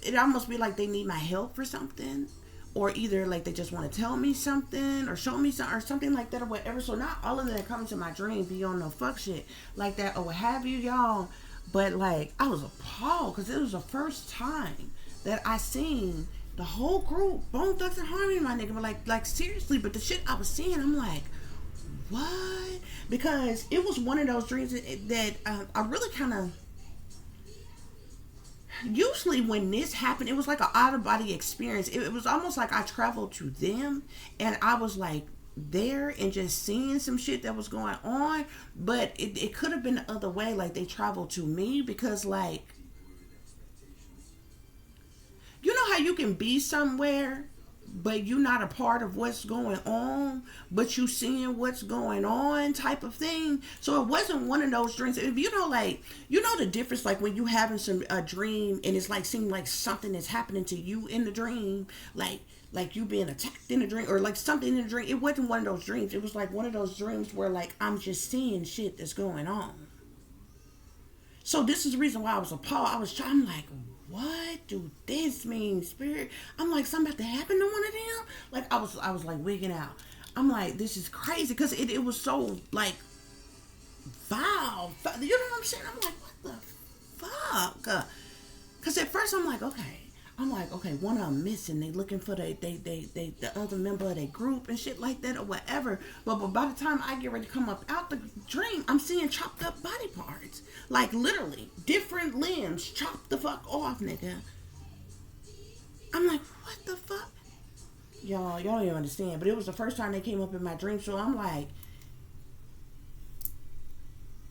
it almost be like they need my help for something, or either like they just want to tell me something or show me something or something like that or whatever. So not all of them that come into my dream be on no fuck shit like that or what have you, y'all. But like I was appalled because it was the first time that I seen the whole group, Bone Thugs and Harmony, my nigga. But like seriously, but the shit I was seeing, I'm like, what? Because it was one of those dreams that I really kind of. Usually when this happened, it was like an out-of-body experience. It was almost like I traveled to them and I was like there and just seeing some shit that was going on. But it could have been the other way, like they traveled to me, because like, you know how you can be somewhere but you're not a part of what's going on, but you seeing what's going on type of thing. So it wasn't one of those dreams. If you know, like, you know the difference, like when you having a dream and it's like seem like something is happening to you in the dream, like you being attacked in the dream or like something in the dream. It wasn't one of those dreams. It was like one of those dreams where like I'm just seeing shit that's going on. So this is the reason why I was appalled. I'm like, what do this mean, spirit? I'm like, something about to happen to one of them? Like, I was like wigging out. I'm like, this is crazy. Because it was so, like, vile. You know what I'm saying? I'm like, what the fuck? Because at first I'm like, okay, one of them missing. They looking for the other member of their group and shit like that or whatever. But by the time I get ready to come up out the dream, I'm seeing chopped up body parts. Like literally, different limbs chopped the fuck off, nigga. I'm like, what the fuck? Y'all don't even understand. But it was the first time they came up in my dream. So I'm like,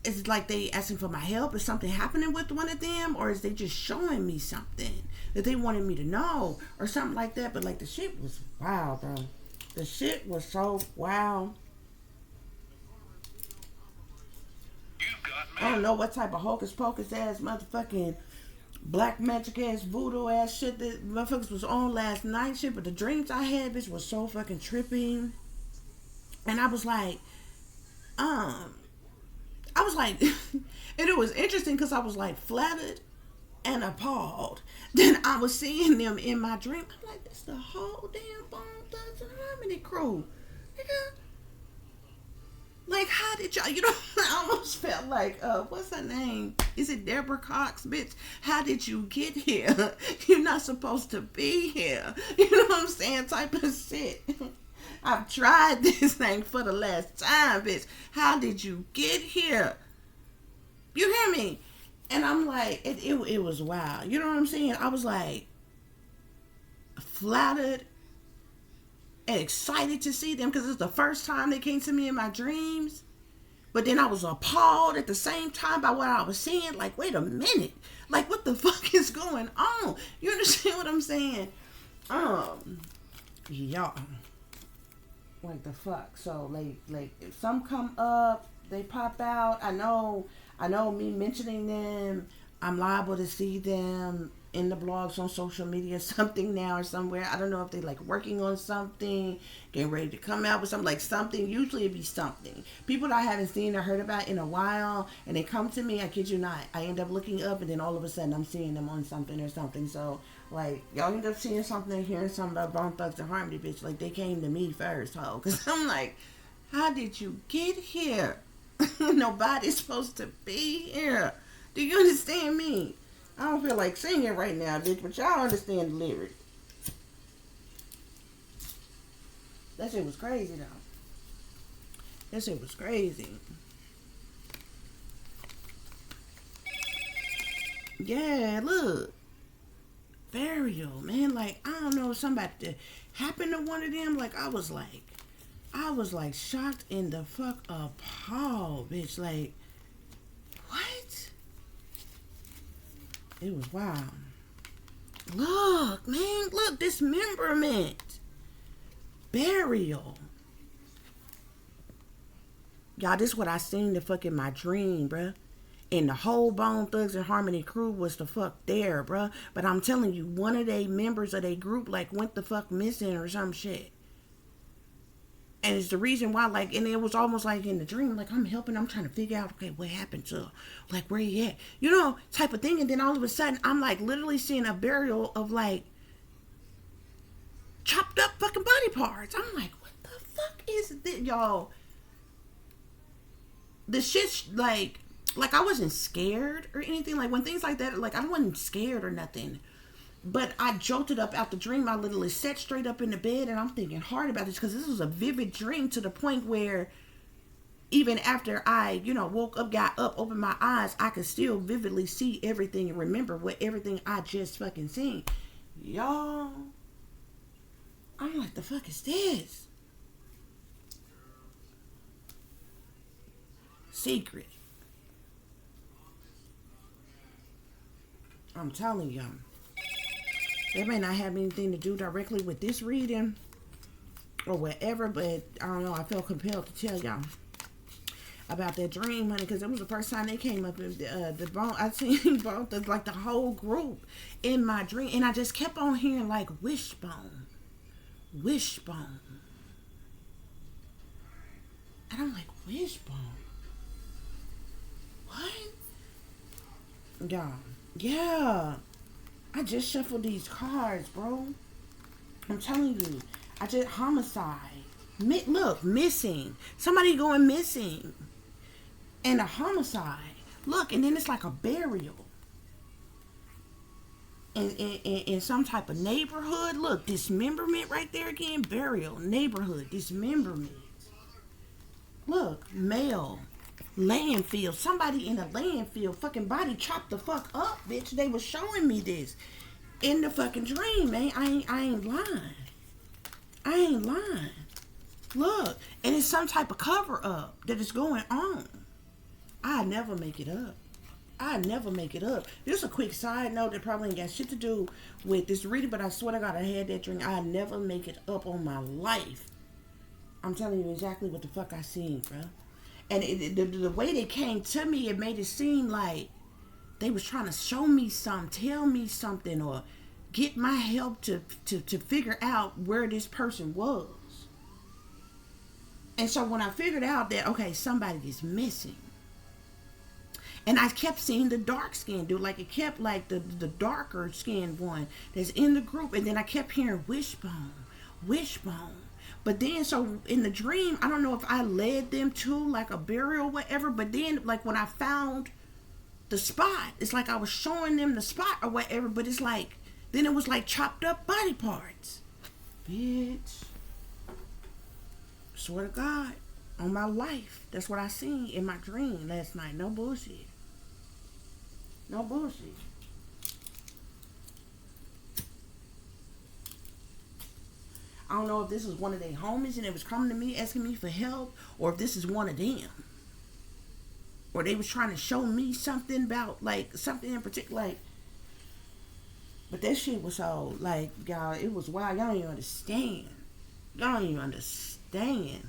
is it like they asking for my help? Is something happening with one of them? Or is they just showing me something that they wanted me to know? Or something like that. But like the shit was wild, bro. The shit was so wild. I don't know what type of hocus pocus ass motherfucking black magic ass voodoo ass shit that motherfuckers was on last night shit. But the dreams I had, bitch, was so fucking tripping. And I was like, and it was interesting because I was like flattered and appalled. Then I was seeing them in my dream. I'm like, this the whole damn Bone Thugs and Harmony crew. Nigga. Like, how did y'all, you know, I almost felt like, what's her name? Is it Deborah Cox, bitch? How did you get here? You're not supposed to be here. You know what I'm saying? Type of shit. I've tried this thing for the last time, bitch. How did you get here? You hear me? And I'm like, it was wild. You know what I'm saying? I was like, flattered and excited to see them because it's the first time they came to me in my dreams. But then I was appalled at the same time by what I was seeing. Like, wait a minute. Like, what the fuck is going on? You understand what I'm saying? Yeah. Like the fuck. So like if some come up, they pop out. I know me mentioning them, I'm liable to see them in the blogs on social media, something now or somewhere. I don't know if they like working on something, getting ready to come out with something, like something. Usually it'd be something. People that I haven't seen or heard about in a while, and they come to me, I kid you not, I end up looking up, and then all of a sudden I'm seeing them on something or something. So like, y'all end up seeing something, hearing something about Bone Thugs and Harmony, bitch. Like, they came to me first, ho. Because I'm like, how did you get here? Nobody's supposed to be here. Do you understand me? I don't feel like singing right now, bitch, but y'all understand the lyrics. That shit was crazy, though. That shit was crazy. Yeah, look. Burial, man. Like, I don't know if somebody that happened to one of them. Like, I was like shocked and the fuck appalled, bitch. Like, what? It was wild. Look, man, look, dismemberment. Burial. Y'all, this is what I seen the fuck in my dream, bruh. And the whole Bone Thugs and Harmony crew was the fuck there, bruh. But I'm telling you, one of they members of they group, like, went the fuck missing or some shit. And it's the reason why, like, and it was almost like in the dream, like, I'm helping, I'm trying to figure out, okay, what happened to her? Like, where he at? You know, type of thing. And then all of a sudden, I'm, like, literally seeing a burial of, like, chopped up fucking body parts. I'm like, what the fuck is this, y'all? The shit's, like, I wasn't scared or anything. Like, when things like that, like, I wasn't scared or nothing. But I jolted up out the dream. I literally sat straight up in the bed, and I'm thinking hard about this because this was a vivid dream to the point where even after I, you know, woke up, got up, opened my eyes, I could still vividly see everything and remember what everything I just fucking seen. Y'all, I'm like, the fuck is this? Secret. I'm telling y'all. That may not have anything to do directly with this reading or whatever, but I don't know. I felt compelled to tell y'all about that dream, honey, because it was the first time they came up in the bone. I seen both, like, the whole group in my dream, and I just kept on hearing, like, wishbone, wishbone. And I'm like, wishbone? What? Y'all, yeah. I just shuffled these cards, bro. I'm telling you. I just homicide. Look, missing. Somebody going missing. And a homicide. Look, and then it's like a burial. In some type of neighborhood. Look, dismemberment right there again. Burial, neighborhood, dismemberment. Look, male. Landfill. Somebody in a landfill fucking body chopped the fuck up, bitch. They was showing me this in the fucking dream, man. I ain't lying. I ain't lying. Look, and it's some type of cover up that is going on. I never make it up. I never make it up. Just a quick side note that probably ain't got shit to do with this reading, but I swear to God, I had that dream. I never make it up on my life. I'm telling you exactly what the fuck I seen, bro. And the way they came to me, it made it seem like they was trying to show me something, tell me something, or get my help to figure out where this person was. And so when I figured out that, okay, somebody is missing. And I kept seeing the dark skinned dude. Like, it kept, like, the darker skinned one that's in the group. And then I kept hearing wishbone, wishbone. But then, so in the dream, I don't know if I led them to, like, a burial or whatever. But then, like, when I found the spot, it's like I was showing them the spot or whatever. But it's like, then it was like chopped up body parts. Bitch. Swear to God, on my life, that's what I seen in my dream last night. No bullshit. No bullshit. I don't know if this was one of their homies and it was coming to me asking me for help, or if this is one of them. Or they was trying to show me something about, like, something in particular, like. But that shit was so, like, y'all, it was wild. Y'all don't even understand. Y'all don't even understand.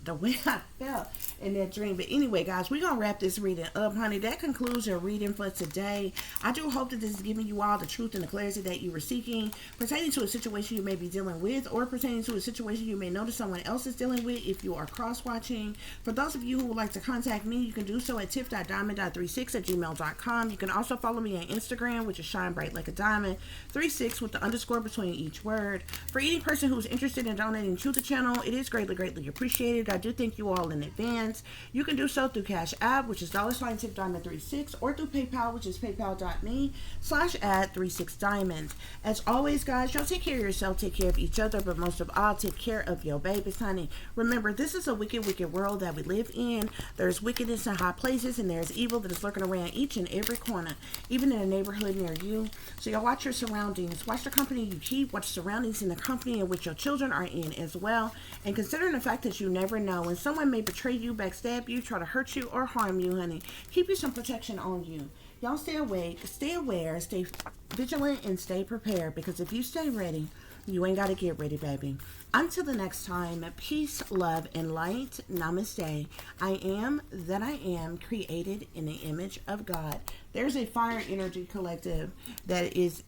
the way I felt in that dream. But anyway, guys, we're going to wrap this reading up, honey. That concludes your reading for today. I do hope that this is giving you all the truth and the clarity that you were seeking pertaining to a situation you may be dealing with, or pertaining to a situation you may notice someone else is dealing with if you are cross-watching. For those of you who would like to contact me, you can do so at tiff.diamond.36@gmail.com. You can also follow me on Instagram, which is shine bright like a diamond 36 with the underscore between each word. For any person who's interested in donating to the channel, it is greatly appreciated. I do thank you all in advance. You can do so through CASHAPP, which is $tiffdiamond36, or through PayPal, which is paypal.me/add36diamonds. As always, guys, y'all take care of yourself, take care of each other, but most of all, take care of your babies, honey. Remember, this is a wicked world that we live in. There's wickedness in high places, and there's evil that is lurking around each and every corner, even in a neighborhood near you. So y'all watch your surroundings, watch the company you keep, watch surroundings in the company in which your children are in as well. And considering the fact that you never know when someone may betray you, backstab you, try to hurt you, or harm you, honey, keep you some protection on you. Y'all stay awake, stay aware, stay vigilant, and stay prepared, because if you stay ready, you ain't got to get ready, baby. Until the next time, peace, love, and light. Namaste. I am that I am, created in the image of God. There's a fire energy collective that's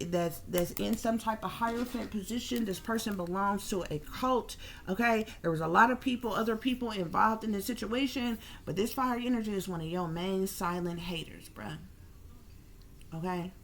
in some type of hierophant position. This person belongs to a cult. Okay, there was a lot of other people involved in this situation, but this fire energy is one of your main silent haters, bruh. Okay.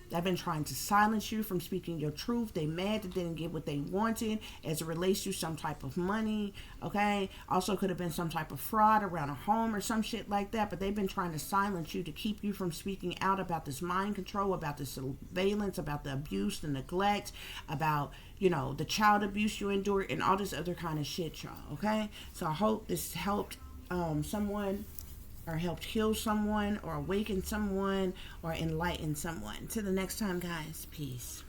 They've been trying to silence you from speaking your truth. They mad that they didn't get what they wanted as it relates to some type of money. Okay. Also could have been some type of fraud around a home or some shit like that. But they've been trying to silence you to keep you from speaking out about this mind control, about the surveillance, about the abuse, the neglect, about, you know, the child abuse you endured, and all this other kind of shit, y'all. Okay. So I hope this helped someone, or helped heal someone, or awaken someone, or enlighten someone. Till the next time, guys, peace.